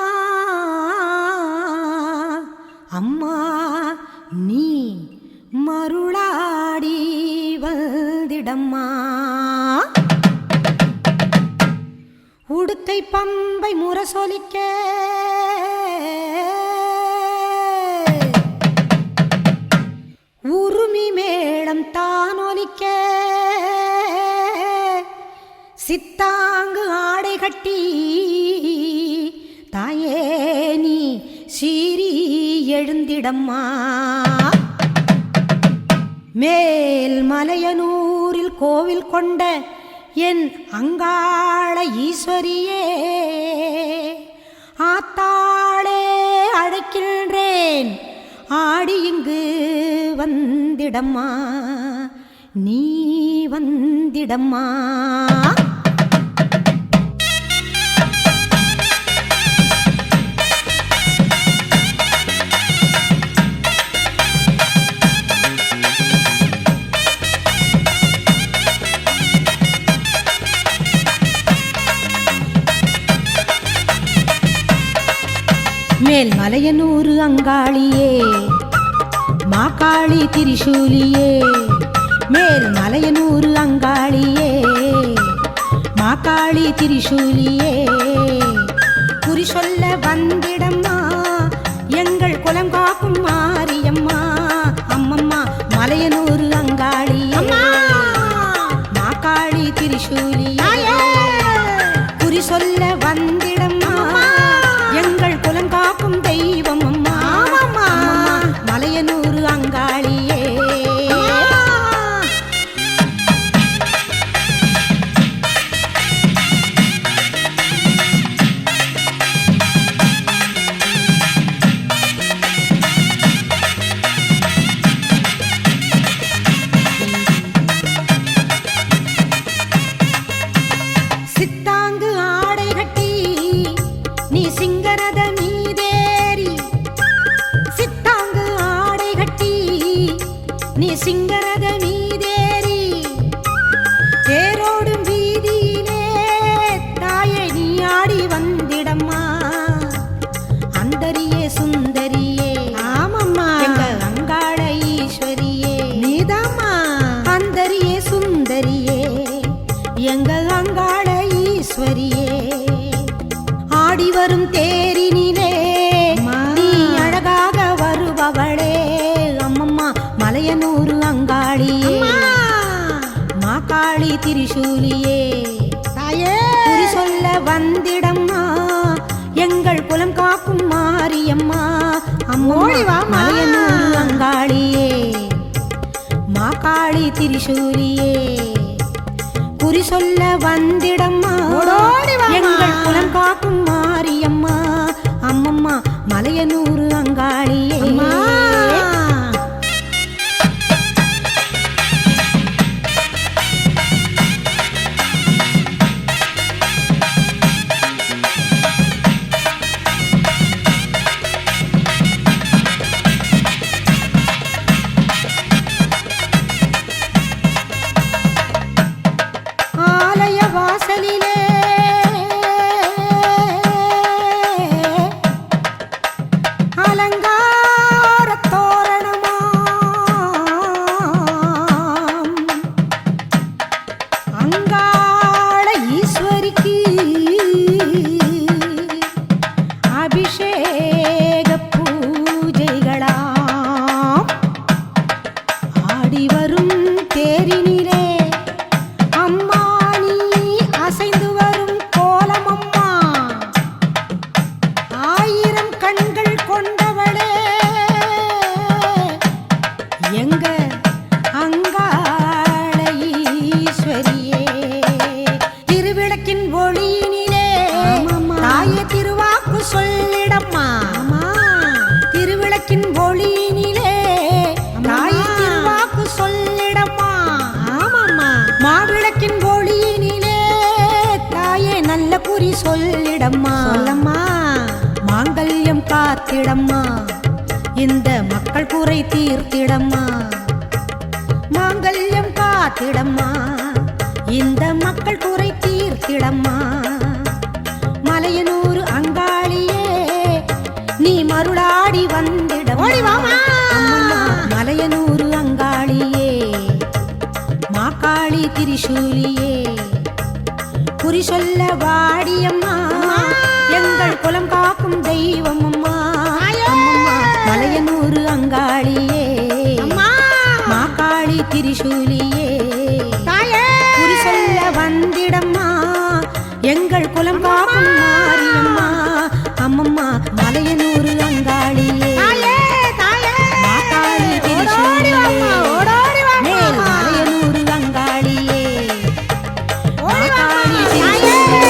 அம்மா நீ மருளாடி வந்திடம்மா உடுக்கை பம்பை முரசொலிக்க உருமி மேளம் தானொலிக்க சித்தாங்கு ஆடை கட்டி தாயே நீ சீறி எழுந்திடம்மா மேல் மலையனூரில் கோவில் கொண்ட என் அங்காள ஈஸ்வரியே ஆத்தாளே அழைக்கின்றேன் ஆடி இங்கு வந்திடம்மா நீ வந்திடம்மா மேல் மலையனூர் அங்காளியே மாகாளி திரிசூலியே மேல் மலையனூர் அங்காளியே மாகாளி திரிசூலியே குறி சொல்ல வந்திடம்மா எங்கள் குலம் காக்கும் மாரியம்மா அம்மம்மா மலையனூர் அங்காளியே மாகாளி திரிசூலியே குறி சொல்ல வந்திடம்மா எங்கள் குலம் காக்கும் தெய்வம் அம்மா மலையனூர் அங்காளியே சித்தாங்கு ஆடை கட்டி நீ சிங்கரத மீதேறி சித்தாங்கு ஆடை கட்டி நீ சிங்கரத மீதேறி தேரோடும் வீதியிலே தாயை நீ ஆடி வந்திடம்மா அந்தரியே சுந்தரியே ஆமம்மா எங்க அங்காள ஈஸ்வரியே நீதாம்மா அந்தரியே சுந்தரியே எங்க அங்காள ஈஸ்வரியே ஆடி வரும் தேரினிலே நீ அழகாக வருபவளே அம்மம்மா மலையனூர் அங்காளியே மாகாளி திரிசூலியே குறி சொல்ல வந்திடம்மா எங்கள் குலம் காக்கும் மாரியம்மா அம்மா மலையனூர் அங்காளியே மாகாளி திரிசூலியே குறி சொல்ல வந்திடம்மா எங்கள் குலம் காக்கும் மாரியம்மா அம்மம்மா மலையனூர் அங்காளியே ஆலய வாசலிலே அலங்கார தோரணமாம் அங்காள ஈஸ்வரிக்கு அபிஷேக பூஜைகளாம் ஆடி வரும் தேரினிலே அம்மா நீ அசைந்து வரும் கோலமம்மா ஆயிரம் கண்கள் கொண்டவளே எங்க அங்காள ஈஸ்வரியே திருவிளக்கின் ஒளியினிலே தாயே திருவாக்கு சொல்லிடம்மா திருவிளக்கின் ஒளியினிலே தாயே திருவாக்கு சொல்லிடம்மா மாவிளக்கின் ஒளியினிலே தாயே நல்ல குறி சொல்லிடம்மா சொல்லம்மா மாங்கல்யம் காத்திடம்மா இந்த மக்கள் குறை தீர்த்திடம்மா மாங்கல்யம் காத்திடம்மா இந்த மக்கள் குறை தீர்த்திடம்மா மலையனூர் அங்காளியே நீ மருளாடி வந்திடம்மா திரிசூலியே குறி சொல்ல வாடியம்மா எங்கள் குலம் காக்கும் தெய்வம் அம்மா அம்மம்மா மலையனூர் அங்காளியே மாக்காளி திரிசூலியே குறி சொல்ல வந்திடம்மா எங்கள் குலம் காக்கும் மாரியம்மா அம்மம்மா மலையனூர் அங்காளியே மாக்காளி திரிசூலியே மேல் மலையனூர் அங்காளியே மாக்காளி திரிசூலியே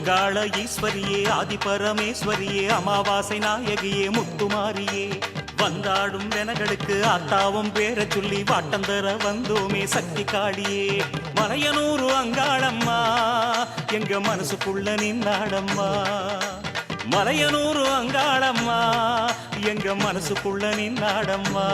அங்காள ஈஸ்வரியே ஆதிபரமேஸ்வரியே அமாவாசை நாயகியே முத்துமாரியே வந்தாடும் வெனகளுக்கு ஆத்தாவும் பேர சொல்லி வாட்டந்தர வந்தோமே சக்தி காளியே மலையனூரு அங்காளம்மா எங்க மனசுக்குள்ள நின்னாடம்மா மலையனூரு அங்காளம்மா எங்க மனசுக்குள்ள நின்னாடம்மா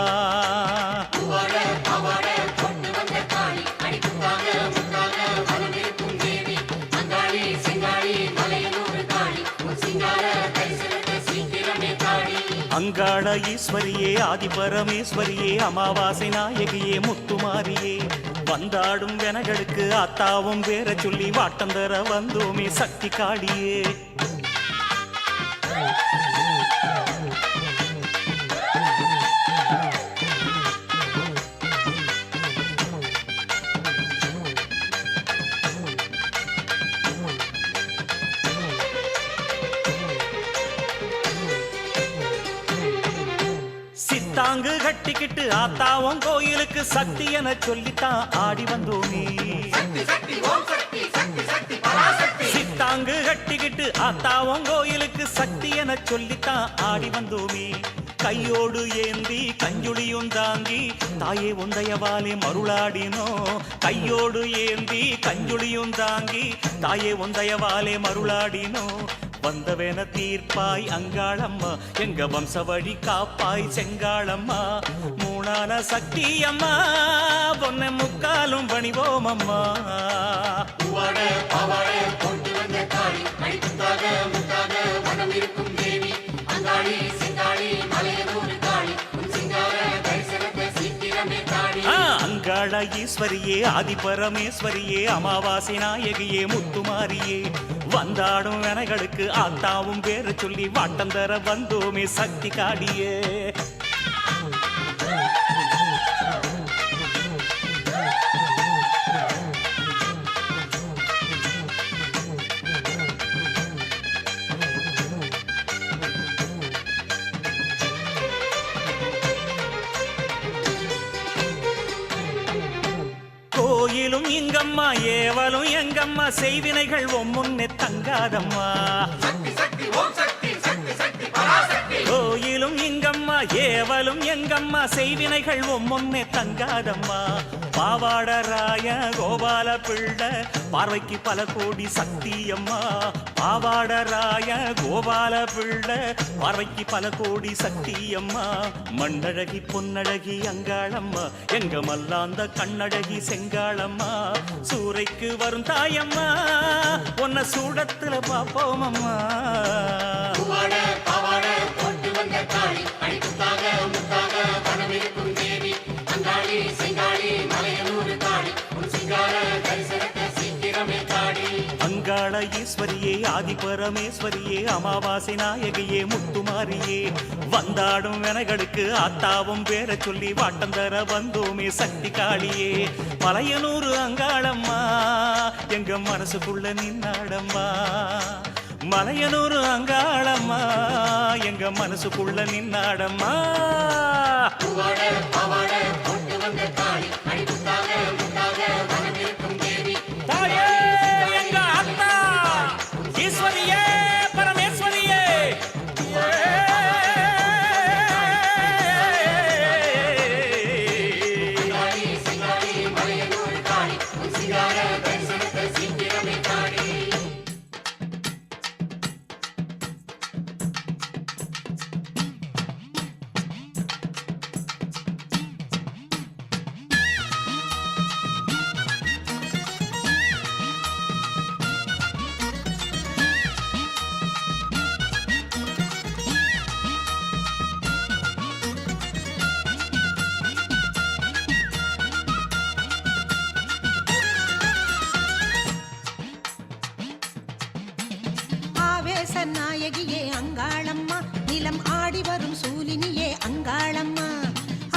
அங்காள ஈஸ்வரியே ஆதிபரமேஸ்வரியே அமாவாசை நாயகியே முத்துமாரியே வந்தாடும் வெனகளுக்கு ஆத்தாவும் பேர சொல்லி வாட்டந்தர வந்தோமே சக்தி காளியே தாங்கு கட்டிக்கிட்டு ஆத்தாவும் கோயிலுக்கு சக்தி என சொல்லித்தான் ஆடி வந்தோமே சித்தாங்கு கட்டிக்கிட்டு ஆத்தாவும் கோயிலுக்கு சக்தி என சொல்லித்தான் ஆடி வந்தோமே கையோடு ஏந்தி கஞ்சுளியும் தாங்கி தாயே ஒந்தையவாலே மருளாடினோ கையோடு ஏந்தி கஞ்சுளியும் தாங்கி தாயே ஒந்தையவாலே மருளாடினோ வந்தவென தீர்ப்பாய் அங்காளம்மா எங்க வம்சவழி காப்பாய் செங்காளம்மா மூணான சக்தி அம்மா பொன்ன முக்காலும் பணிவோம் அம்மா அங்காள ஈஸ்வரியே ஆதிபரமேஸ்வரியே அமாவாசை நாயகியே முத்துமாரியே வந்தாடும் வெனகளுக்கு ஆத்தாவும் பேர சொல்லி வாட்டந்தர வந்தோமே சக்தி காளியே கோயிலும் இங்கம்மா ஏவலும் எங்கம்மா செய்வினைகள் முன்னே தங்காதம்மா கோயிலும் இங்கம்மா ஏவலும் எங்கம்மா செய்வினைகள் முன்னே தங்காதம்மா பாவாடராய கோபால பிள்ளை பார்வைக்கு பல கோடி சக்தி அம்மா பாவாடராய கோபால பிள்ளை பார்வைக்கு பல கோடி சக்தி அம்மா மண்ணழகி பொன்னழகி அங்காளம்மா எங்க மல்லாந்த கண்ணழகி செங்காளம்மா சூறைக்கு வரும் தாயம்மா உன்னை சூடத்துல பாப்போம் அம்மா அங்காள ஈஸ்வரியே ஆதி பரமேஸ்வரியே அமாவாசை நாயகியே முத்துமாரியே வந்தாடும் வினைகளுக்கு ஆத்தாவும் பேர சொல்லி வாட்டம் தர வந்தோமே சக்தி காளியே மலையனூர் அங்காளம்மா எங்க மனசுக்குள்ள நின்னாடம்மா மலையனூர் அங்காளம்மா எங்க மனசுக்குள்ள நின்னாடம்மா தாயே எங்க அத்தா ஈஸ்வரியே பரமேஸ்வரியே ஆவேச நாயகியே அங்காளம்மா நிலம் ஆடி வரும் சூலினியே அங்காளம்மா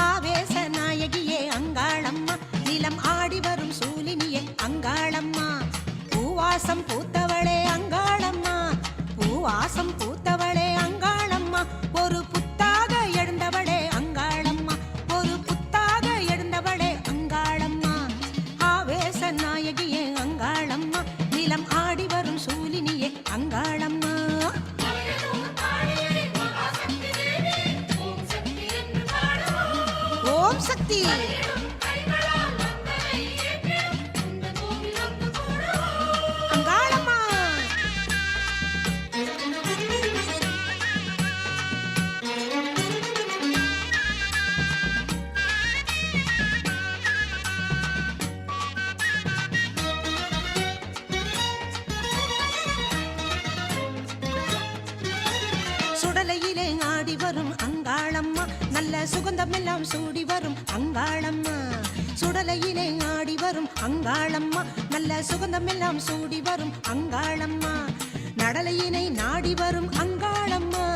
ஆவேச நாயகியே அங்காளம்மா நிலம் ஆடி வரும் சூலினியே அங்காளம்மா பூவாசம் பூத்தவளே அங்காளம்மா பூவாசம் பூத்தவளே அங்காளம்மா ஒரு புத்தாக எழுந்தவளே அங்காளம்மா ஒரு புத்தாக எழுந்தவளே அங்காளம்மா ஆவேச நாயகியே அங்காளம்மா நிலம் ஆடி வரும் சூலினியே அங்காளம்மா ஓம் சக்தி அங்காளம்மா சுடலையிலே ஆடி வரும் அங்காளம்மா நல்ல சுகந்தமெல்லாம் சூடி வரும் அங்காளம்மா சுடலையிலே ஆடி வரும் அங்காளம்மா நல்ல சுகந்தமெல்லாம் சூடி வரும் அங்காளம்மா நடலையினை நாடி வரும் அங்காளம்மா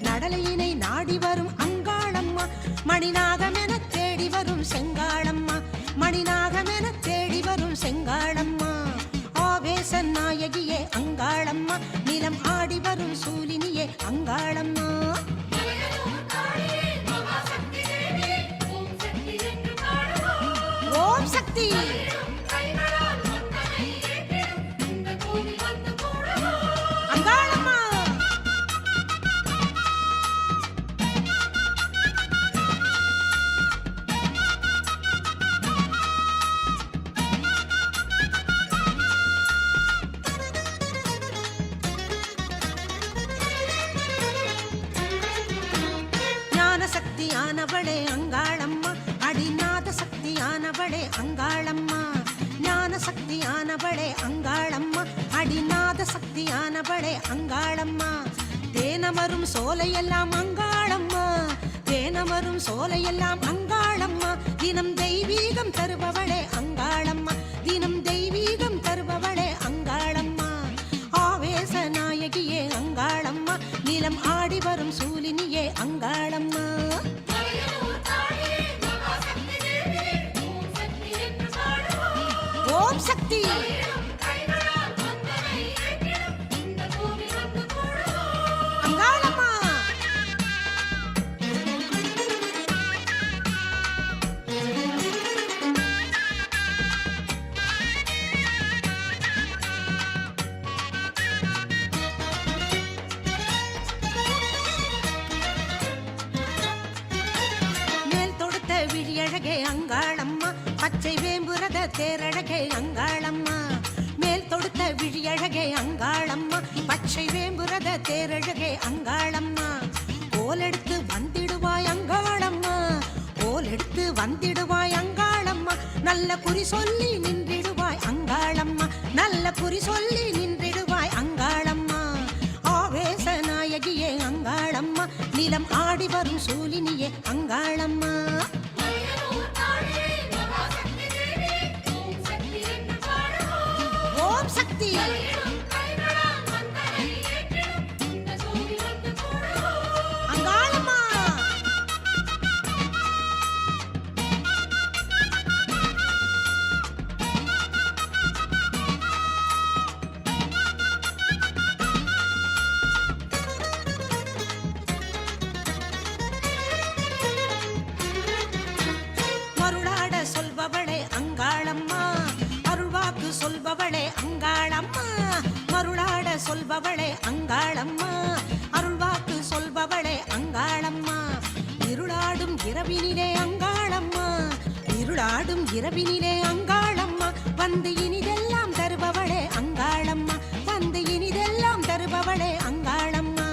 நடலையினை நாடி வரும் அங்காளம்மா மணிநாகமென தேடி வரும் செங்காளம்மா மணிநாகமென தேடி வரும் செங்காளம்மா ஆவேச நாயகியே அங்காளம்மா நிலம் ஆடி வரும் சூலினியே அங்காளம்மா ஓம் சக்தி அங்காளம்மா ஞான சக்தியானவளே அங்காளம்மா அடிநாத சக்தியானவளே அங்காளம்மா ஞான சக்தியானவளே அங்காளம்மா அடிநாத சக்தியானவளே அங்காளம்மா தேனமரும் சோலையெல்லாம் அங்காளம்மா தேனமரும் சோலையெல்லாம் அங்காளம்மா தினம் தெய்வீகம் தருபவளே அங்காளம்மா தினம் தெய்வீகம் தருபவளே அங்காளம்மா ஆவேச நாயகியே அங்காளம்மா நிலம் ஆடி வரும் சூலினியே அங்காளம்மா ஓம் சக்தி அங்காளம்மா மேல் தொடுத்த விழியழகே அங்காளம்மா பச்சை வேம்புரத தேரழகே அங்காளம்மா மேல் தொடுத்த விழியழகே அங்காளம்மா பச்சை வேம்புரத தேரழகே அங்காளம்மா கோலெடுத்து வந்திடுவாய் அங்காளம்மா கோலெடுத்து வந்திடுவாய் அங்காளம்மா நல்ல குறி சொல்லி நின்றிடுவாய் அங்காளம்மா நல்ல குறி சொல்லி நின்றிடுவாய் அங்காளம்மா ஆவேச நாயகியே அங்காளம்மா நிலம் ஆடி வரும் சூலினியே அங்காளம்மா ஓம் சக்தி இருளாடும் இரவினிலே அங்காளம்மா வந்து இனிதெல்லாம் தருபவளே அங்காளம்மா வந்து இனிதெல்லாம் தருபவளே அங்காளம்மா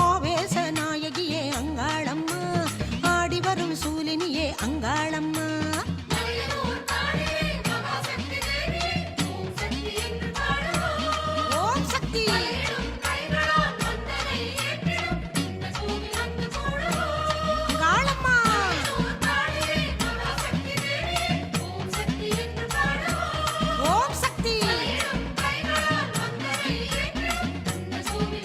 ஆவேச நாயகியே அங்காளம்மா ஆடி வரும் சூலினியே அங்காளம்மா நல்லூர் தாயே மகாசக்தி தேவி ஓம் சக்தி என்று பாடுவோம் ஓம் சக்தி கையிலும் கைகளால் வந்தனை ஏற்றிடும் இந்த பூமி வந்து கூடுவோம் அங்காளம்மா நல்லூர் தாயே மகாசக்தி தேவி ஓம் சக்தி என்று பாடுவோம் ஓம் சக்தி கையிலும் கைகளால் வந்தனை ஏற்றிடும் இந்த பூமி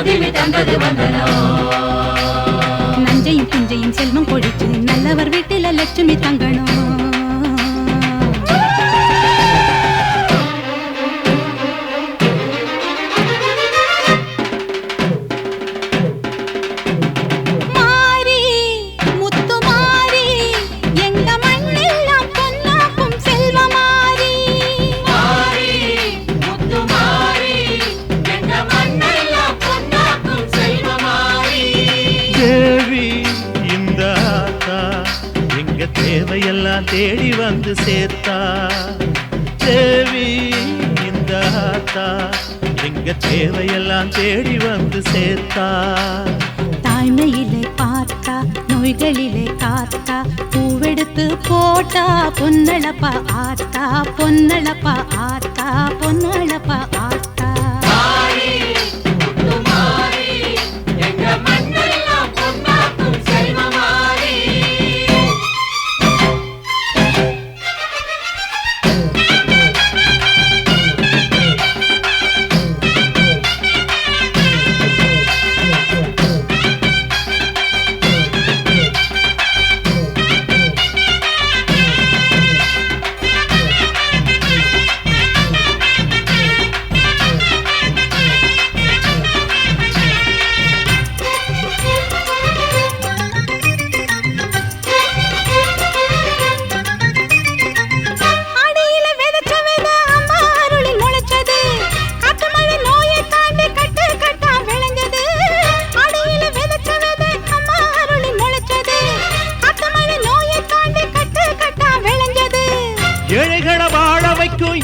திமி தந்தது வந்தனம் நஞ்சையும் பிஞ்சையும் செல்வம் கொழிச்சு நல்லவர் வீட்டில லட்சுமி தங்கணும் தேவையெல்லாம் தேடி வந்து சேர்த்தா தேவி இந்த ஆத்தா எங்க தேவையெல்லாம் தேடி வந்து சேர்த்தா தாய்மையிலே பார்த்தா நோய்களிலே காத்தா பூவெடுத்து போட்டா பொன்னளப்பா ஆத்தா பொன்னளப்பா ஆத்தா பொன்னளப்பா ஆத்தா எங்க மண்ணெல்லாம் பொன்னாக்கும் செல்வமாரி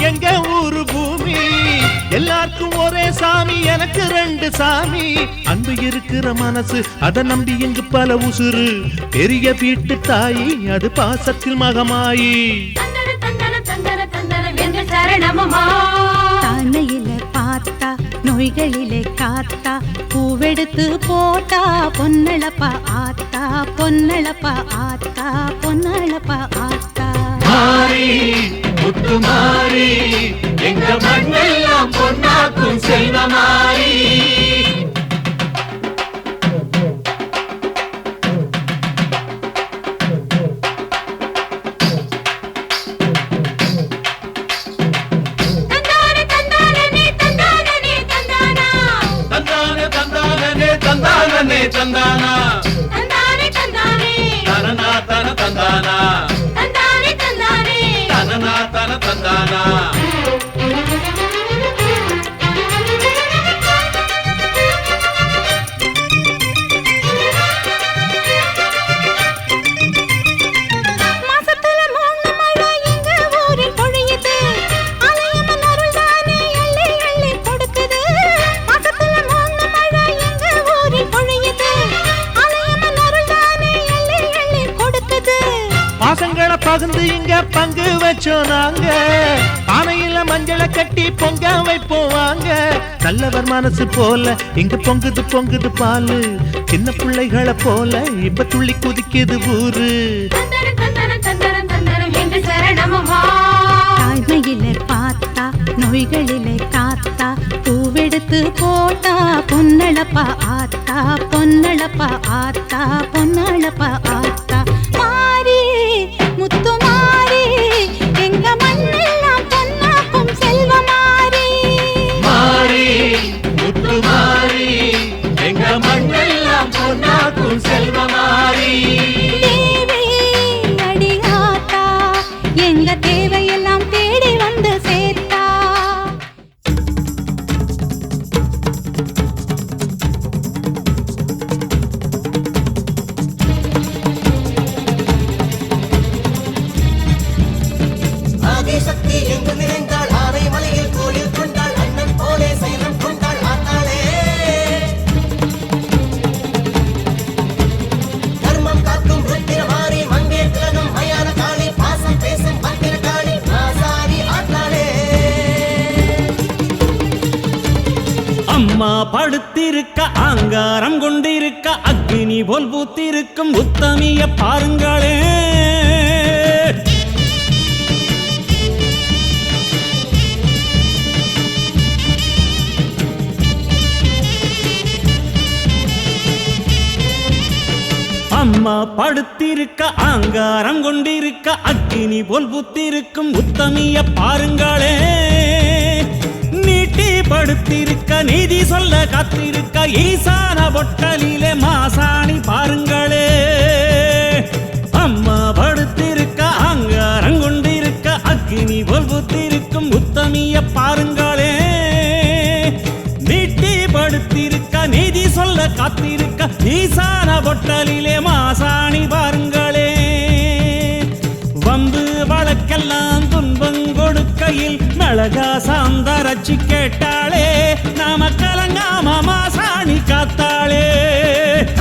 எங்க ஊரு பூமி எல்லாருக்கும் ஒரே சாமி எனக்கு ரெண்டு சாமி அன்பு இருக்கிற மனசு அதை நம்பி இங்கு பல உசுறு பெரிய வீட்டு தாயி அது பாசத்தில் மகமாயி தாய்மையில பார்த்தா நோய்களிலே காத்தா பூவெடுத்து போட்டா பொன்னளப்பா ஆத்தா பொன்னளப்பா ஆத்தா பொன்னளப்பா ஆத்தா மாறி முத்து மாறி எங்க மண்ணெல்லாம் பொன்னாக்கும் செல்வமாரி தந்தானே தந்தானா தந்தானே தந்தானே தனனா தன தந்தானா தந்தானே தந்தானே தனனா தன தந்தானா பாசங்களை பகிர்ந்து இங்க பங்கு வச்சோம் நாங்க பானையில மஞ்சளை கட்டி பொங்க வைப்போம் வாங்க நல்லவர் மனசு போல இங்க பொங்குது பொங்குது பாலு சின்ன பிள்ளைகளை போல இப்ப துள்ளி குதிக்குது ஊரு தாய்மையிலே பார்த்தா நோய்களிலே காத்தா பூவெடுத்து போட்டா பொன்னளப்பா ஆத்தா பொன்னளப்பா ஆத்தா பொன்னளப்பா ஆத்தா மாறி முத்து மாறி எங்க மண்ணெல்லாம் பொன்னாக்கும் செல்வமாரி மாறி முத்து மாறி எங்க மண்ணெல்லாம் பொன்னாக்கும் செல்வமாரி தேவி அடியாத்தா எங்க தேவையெல்லாம் தேடி வந்து சேர்த்தா ஆதிசக்தி எங்கு நிறைந்தாள் ஆனை மலையில் கோயில் கொண்டாள் அண்ணன் போலே சைலம் கொண்டாள் ஆத்தாளே தர்மம் காக்கும் ருத்திரமாரி மங்கே திலகம் மயான காளி பாசம் பேசும் பத்திர காளி ஆசாரி ஆத்தாளே அம்மா படுத்திருக்க ஆங்காரம் கொண்டிருக்க அக்னி போல் பூத்திருக்கும் உத்தமிய பாருங்களே அம்மா படுத்திருக்க ஆங்காரம் கொண்டிருக்க அக்கினி போல் புத்திருக்கும் உத்தமிய பாருங்களே நீட்டி படுத்திருக்க நீதி சொல்ல காத்திருக்க ஈசான பொட்டலிலே மாசாணி பாருங்களே அம்மா படுத்திருக்க ஆங்காரம் கொண்டிருக்க அக்கினி போல் புத்திருக்கும் உத்தமிய பாருங்களே நீட்டி படுத்திருக்க நீதி சொல்ல காத்திருக்க ஈசான பொட்டலிலே மாசாணி பாருங்களே வம்பு வழக்கெல்லாம் துன்பம் கொடுக்கையில் மிளகா சாந்தரச்சி கேட்டாளே நாம கலங்காம மாசாணி காத்தாளே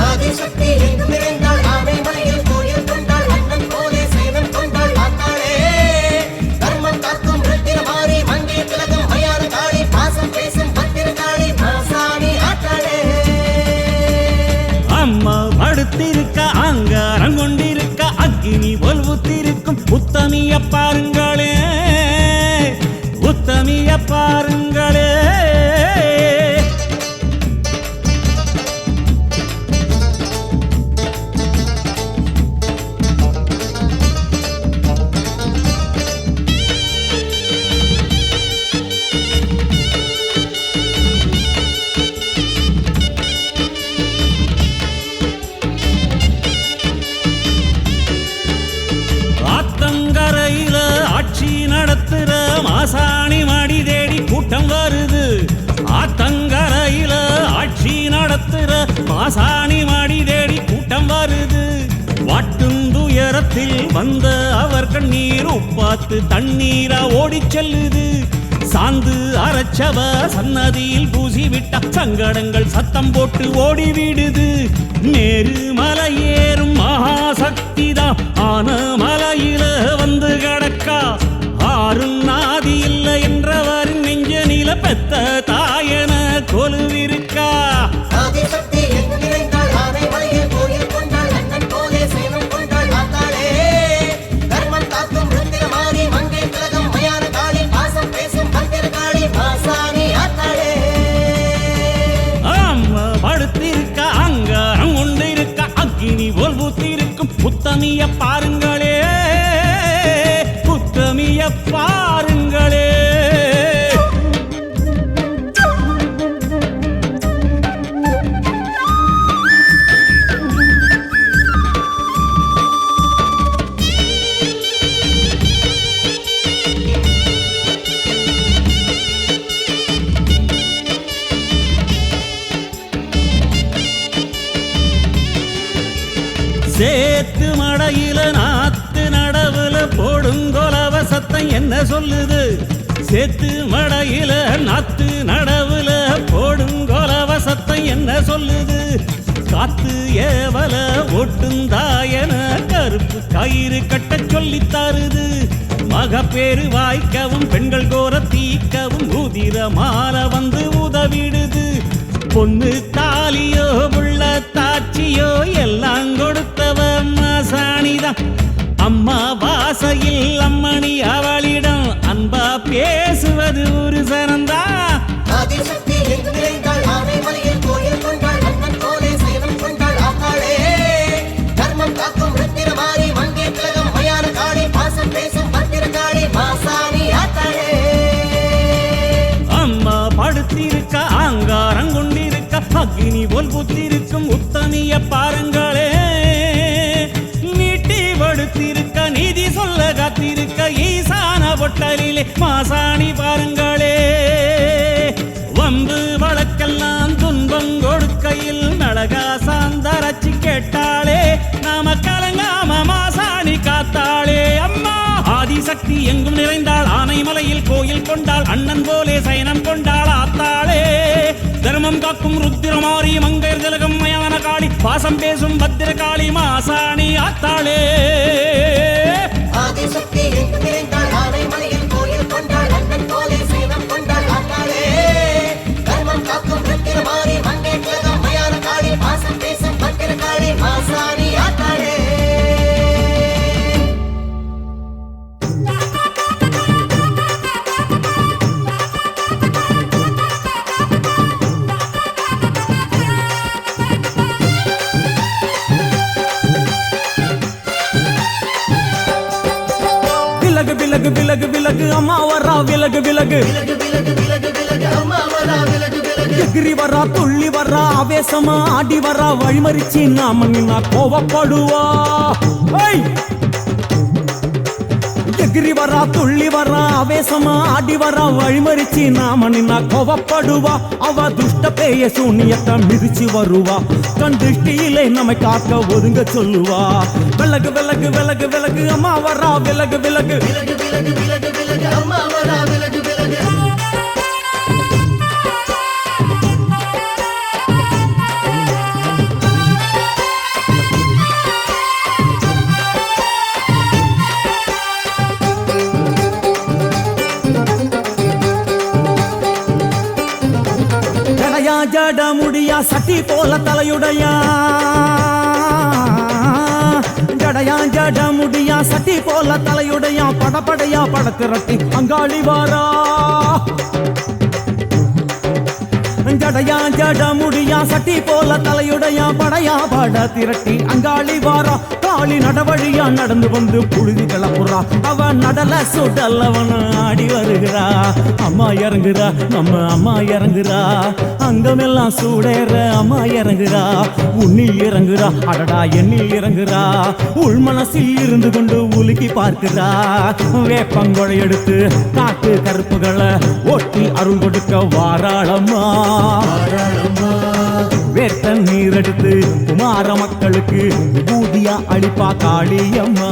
ஆதிசக்தி எங்கும் நிறைந்தாள் ஆனை மலையில் கோயில் கொண்டாள் அண்ணன் போலே சேவன் கொண்டாள் ஆத்தாளே தர்மம் காக்கும் ருத்திர மாறி மங்கே திலகம் மயான காளி பாசம் பேசும் பத்திர காளி மாசாணி ஆத்தாளே அம்மா படுத்திருக்க ஆங்காரம் கொண்டிருக்க அக்கினி போல் புத்திருக்கும் உத்தமிய பாருங்களே உத்தமிய பாருங்களே ஆத்தங்கரையில ஆட்சி நடத்துற மாசாணி மடி தேடி கூட்டம் வருது ஆத்தங்கரையில ஆட்சி நடத்துற மாசாணி மடி தேடி கூட்டம் வருது வாட்டும் துயரத்தில் வந்த அவர் கண்ணீர் உப்பாத்து தண்ணீரா ஓடிச் செல்லுது சாந்து அரைச்சவ சன்னதியில் பூசி விட்ட சங்கடங்கள் சத்தம் போட்டு ஓடிவிடுது நேரு மலை ஏறும் மகாசக்திதான் ஆன மலையில வந்து கிடக்கா ஆறும் நாதி இல்லை என்றவரின் நெஞ்ச நில பெத்த தாயன கொலுவிருக்கா ஆதிசக்தி எங்கும் நிறைந்தாள் ஆனை மலையில் கோயில் கொண்டாள் அண்ணன் போலே சேவன் கொண்டாள் ஆத்தாளே தர்மம் காக்கும் ருத்திர மாறி மங்கே திலகம் மயான காளி பாசம் பேசும் பத்திர காளி மாசாணி ஆத்தாளே அம்மா படுத்திருக்க அங்காரம் கொண்டிருக்க அக்கினி போல் புத்திருக்கும் உத்தமிய பாருங்களே உத்தமிய பாருங்களே சேத்து மடையில நாத்து நடவுல போடுங்கொலவ சத்தம் என்ன சொல்லுது சேத்து மடையில நாத்து நடவுல போடுங்கொலவ சத்தம் என்ன சொல்லுது காத்து ஏவல ஒட்டுந்தாயன கருப்பு கயிறு கட்ட சொல்லி தருது மகப்பேறு வாய்க்கவும் பெண்கள் கோர தீக்கவும் உதிர மாற வந்து உதவிடுது பொண்ணு தாலியோ புள்ள தாச்சியோ எல்லாம் கொடுத்தவ மாசாணிதான் அம்மா வாசையில் அம்மணி அவளிடம் அன்பா பேசுவது ஒரு சனந்தா ஆதிசக்தி எங்கும் நிறைந்தாள் ஆனை மலையில் கோயில் கொண்டாள் அண்ணன் போலே சேவன் கொண்டாள் ஆத்தாளே தர்மம் காக்கும் ருத்திர மாறி மங்கே திலகம் மயான காளி பாசம் பேசும் பத்திர காளி மாசாணி ஆத்தாளே அம்மா படுத்திருக்க ஆங்காரம் கொண்டிருக்க அக்கினி போல் புத்திருக்கும் உத்தமிய பாருங்களே நீட்டி படுத்திருக்க நீதி சொல்ல காத்திருக்க ஈசான பொட்டலிலே மாசாணி பாருங்களே வம்பு வழக்கெல்லாம் துன்பம் கொடுக்கையில் மிளகா சாந்தரச்சி கேட்டாளே நாம கலங்காம மாசாணி காத்தாளே அம்மா ஆதிசக்தி எங்கும் நிறைந்தாள் ஆனை மலையில் கோயில் கொண்டாள் அண்ணன் போலே சயனம் கொண்டாள் ஆத்தாளே தர்மம் காக்கும் ருத்திரமாரி மங்கையர் திலகம் மயான காளி பாசம் பேசும் பத்திர காளி மாசாணி ஆத்தாளே ஆதிசக்தி எங்கும் நிறைந்தாள் ஆனை மலையில் கோயில் கொண்டாள் அண்ணன் போலே சேவன் கொண்டாள் ஆத்தாளே தர்மம் காக்கும் ருத்திர மாறி மங்கே திலகம் மயான காளி பாசம் பேசும் பத்திர காளி மாசாணி ஆத்தாளே விலகு விலகு அம்மா வரா விலகு விலகு விலகு விலகு விலகு விலகு அம்மா வரா விலகு விலகு எகிரி வரா துள்ளி வரா ஆவேசமா ஆடி வரா வழிமறிச்சு நாம நின்னா கோவப்படுவா எகிரி வரா துள்ளி வரா ஆவேசமா ஆடி வரா வழிமறிச்சு நாம நின்னா கோவப்படுவா அவ துஷ்ட பேய சூனியத்தை மிதிச்சு வருவா கண் திருஷ்டியிலே நம்மை காக்க ஒதுங்க சொல்லுவா விலகு விலகு விலகு விலகு அம்மா வரா விலகு விலகு விலகு விலகு விலகு விலகு அம்மா வரா விலகு விலகு ஜட முடியா சட்டி போல தலையுடையா ஜடையா ஜட முடியா சட்டி போல தலையுடையா படப்படையா படத்திரட்டி அங்காளி வாரா ஜடையா ஜட முடியா சட்டி போல தலையுடையா படையா பட திரட்டி அங்காளி வாரா காளி நடவழியா நடந்து வந்து புழுதி கிளப்புறா அவ நடல சுடல்லவன ஆடி வருகிறா அம்மா இறங்குறா நம்ம அம்மா இறங்குறா அங்கமெல்லாம் சூடேற அம்மா இறங்குறா உன்னில் இறங்குறா அடடா எண்ணில் இறங்குறா உள் மனசில் இருந்து கொண்டு உலுக்கி பார்க்கிறா வேப்பங்கொழை எடுத்து காட்டு கருப்புகளை ஒட்டி அருள் கொடுக்க வாராளம்மா வேட்ட நீர் எடுத்து குமார மக்களுக்கு விபூதியா அளிப்பா காளியம்மா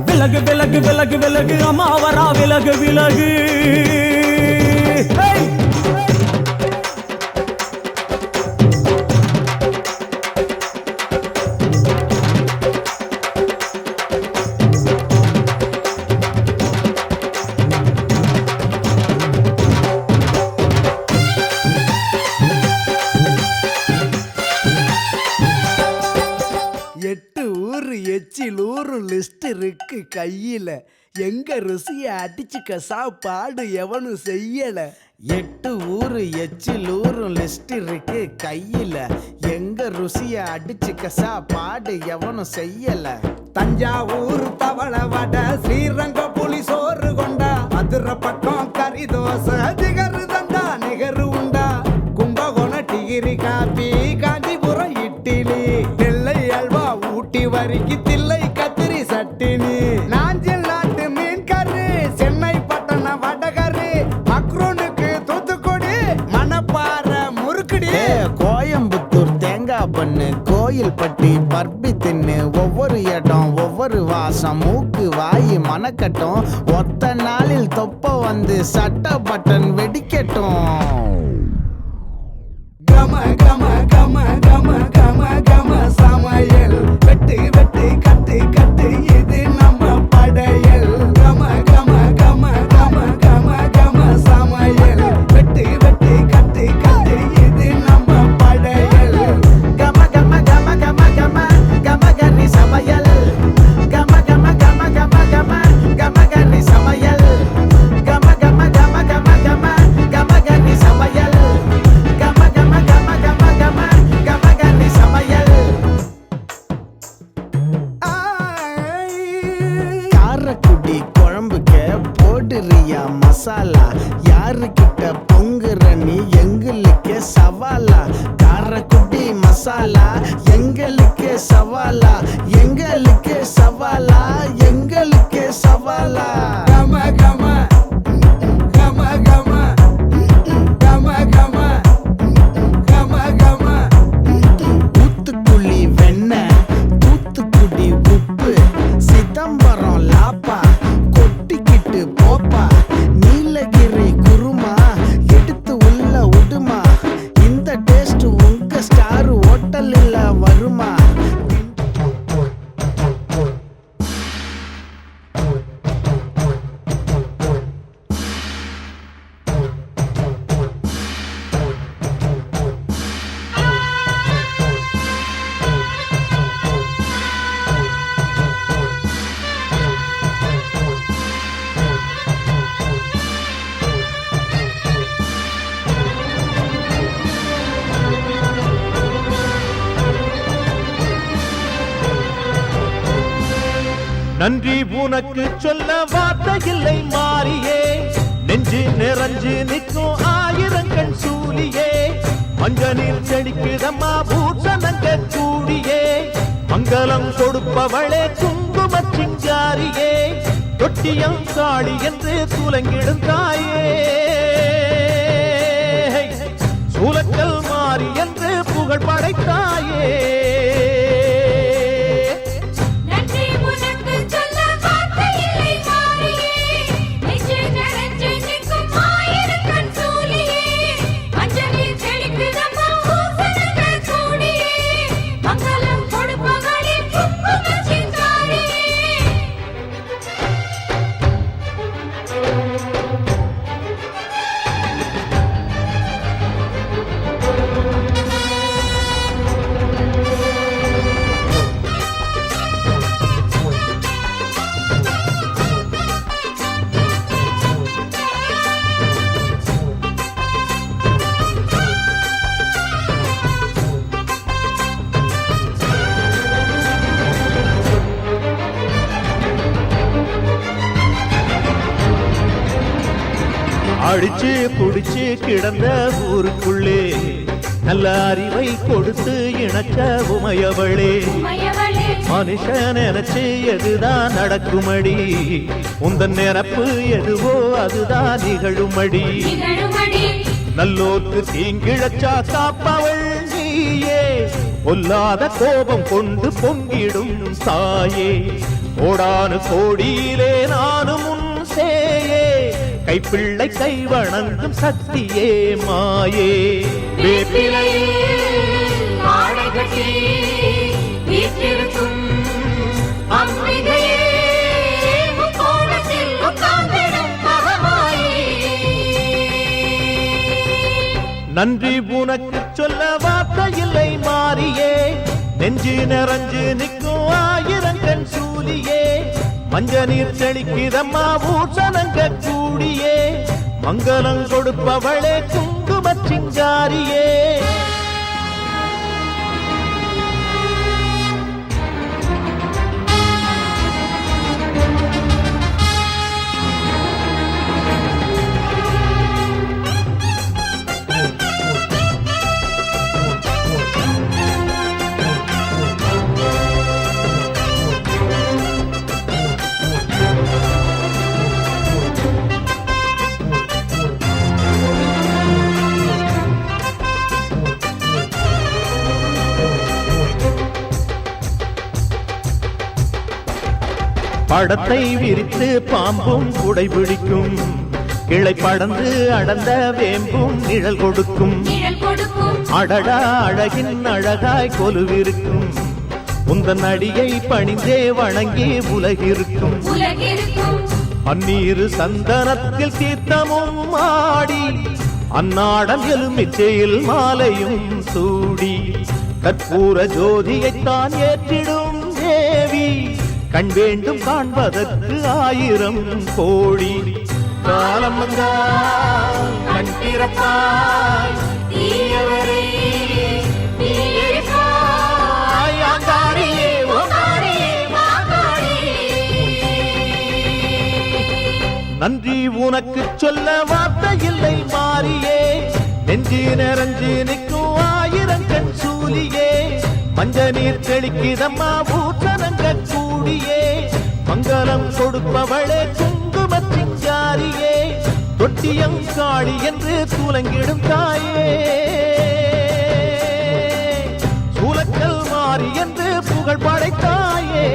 விலகு விலகு விலகு விலகு அம்மா வரா விலகு விலகு லிஸ்ட் இருக்கு கையில எங்க ருசிய அடிச்சுக்க சாப்பாடு எவனும் செய்யல 8 ஊரு எச்சிலூரு லிஸ்ட் இருக்கு கையில எங்க ருசிய அடிச்சுக்க சாப்பாடு எவனும் செய்யல தஞ்சாவூர் தவள வடை ஸ்ரீரங்க புலி சோறு கொண்டா மதுரை பக்கம் கறி தோசை திகரு தண்டா நிகரு உண்டா கும்பகோணம் டிகிரி காப்பி காஞ்சிபுரம் இட்லி நெல்லை அல்வா ஊட்டி வரிக்கு தில்லை கத்திரி சட்டினி நாஞ்சில் நாட்டு மீன் கறி சென்னை பட்டணம் வடகறி மக்ரூனுக்கு தூத்துக்குடி மணப்பாறை முறுக்குடி கோயம்புத்தூர் தேங்காய் பண்ணு கோயில் பட்டி பர்பி தின்னு ஒவ்வொரு இடம் ஒவ்வொரு வாசம் மூக்கு வாயி மணக்கட்டும் ஒத்த நாளில் தொப்ப வந்து சட்ட பட்டன் வெடிக்கட்டும் கம கம கம கம கம கம சமையல் வெட்டு வெட்டு கட்டு கட்டு இது நம்ம படையல் கம கம கம கம கம கம சமையல் வெட்டு வெட்டு கட்டு கட்டு இது நம்ம படையல் கம கம கம கம கம கம கனி சமையல் கம கம கம கம கம கம கனி சமையல் கம கம கம கம கம கம கனி சமையல் காரக்குடி குழம்புக்க போடுறியா மசாலா யாருக்கிட்ட பொங்குற நீ எங்களுக்கு சவாலா காரக்குடி மசாலா எங்களுக்கு சவாலா எங்களுக்கு சவாலா எங்களுக்கு சவாலா கம கம கம கம கம கம கம கம தூத்துக்குழி வெண்ணெய் தூத்துக்குடி உப்பு சிதம்பரம் லாப்பா கொட்டிக்கிட்டு போப்பா நீலகிரி குருமா எடுத்து உள்ள உடுமா இந்த டேஸ்ட் உங்க ஸ்டார் ஹோட்டலில் வருமா நன்றி உனக்கு சொல்ல வார்த்தை இல்லை மாறியே நெஞ்சு நிறைஞ்சு நிற்கும் ஆயிரங்கள் சூலியே மஞ்சளில் செடிக்குதம்மா பூசணங்க கூடியே மங்களம் கொடுப்பவளே குங்கும சிங்காரியே தொட்டியம் காளி என்று துலங்கிடும் தாயே சூலக்கல் மாறி என்று புகழ் படைத்தாயே நன்றி உனக்கு சொல்ல வார்த்தை இல்லை மாறியே நெஞ்சு நிறைஞ்சு நிற்கும் ஆயிரக்கண் சூலியே மஞ்சளில் செழிக்குதம்மா பூசணங்கள் கூடியே மங்களம் கொடுப்பவளே குங்கும சிங்காரியே அடிச்சு புடிச்சு கிடந்த ஊருக்குள்ளே நல்ல அறிவை கொடுத்து இணக்க உமையவளே மயவளே மனுஷன் நினைச்சு எதுதான் நடக்குமடி உந்தன் நிரப்பு எதுவோ அதுதான் நிகழுமடி நிகழுமடி நல்லோர்க்கு தீங்கிழச்சா காப்பவள் நீயே பொல்லாத கோபம் கொண்டு பொங்கிடும் தாயே கோடானு கோடியிலே நானும் உன் சேயே கைப்பிள்ளை கை வணங்கும் சக்தியே மாயே வேப்பிலையில் ஆடை கட்டி வீற்றிருக்கும் அம்பிகையே முக்கோணத்தில் உட்கார்ந்திடும் மகமாயே நன்றி உனக்கு சொல்ல வார்த்தை இல்லை மாறியே நெஞ்சு நிறைஞ்சு நிற்கும் ஆயிரங்கண் சூலியே மஞ்ச நீர் செழிக்குதம்மா பூசணங்க கூடியே மங்களம் கொடுப்பவளே குங்கும சிங்காரியே படத்தை விரித்து பாம்பும் குடை பிடிக்கும் கிளை படந்து அடர்ந்த வேம்பும் நிழல் கொடுக்கும் நிழல் கொடுக்கும் அடடா அழகின் அழகாய் கொலுவிருக்கும் உந்தன் அடியை பணிந்தே வணங்கி உலகிருக்கும் உலகிருக்கும் பன்னீர் சந்தனத்தில் தீர்த்தமும் ஆடி அன்னாடம் எலுமிச்சையில் மாலையும் சூடி கற்பூர ஜோதியைத்தான் ஏற்றிடும் தேவி கண் வேண்டும் காண்பதற்கு ஆயிரம் கோடி காலம் வந்தால் கண் திறப்பாய் தீயவரே நீ எரிப்பாய் ஆங்காரியே ஓங்காரியே மாகாரியே நன்றி உனக்கு சொல்ல வார்த்தை இல்லை மாறியே நெஞ்சு நிறைஞ்சு நிற்கும் ஆயிரங்கண் சூலியே மஞ்ச நீர் தெளிக்குதம்மா பூசணங்க கூடியே மங்களம் கொடுப்பவளே குங்கும சிங்காரியே தொட்டியம் காளி என்று துலங்கிடும் தாயே சூலக்கல் மாறி என்று புகழ் படைத்தாயே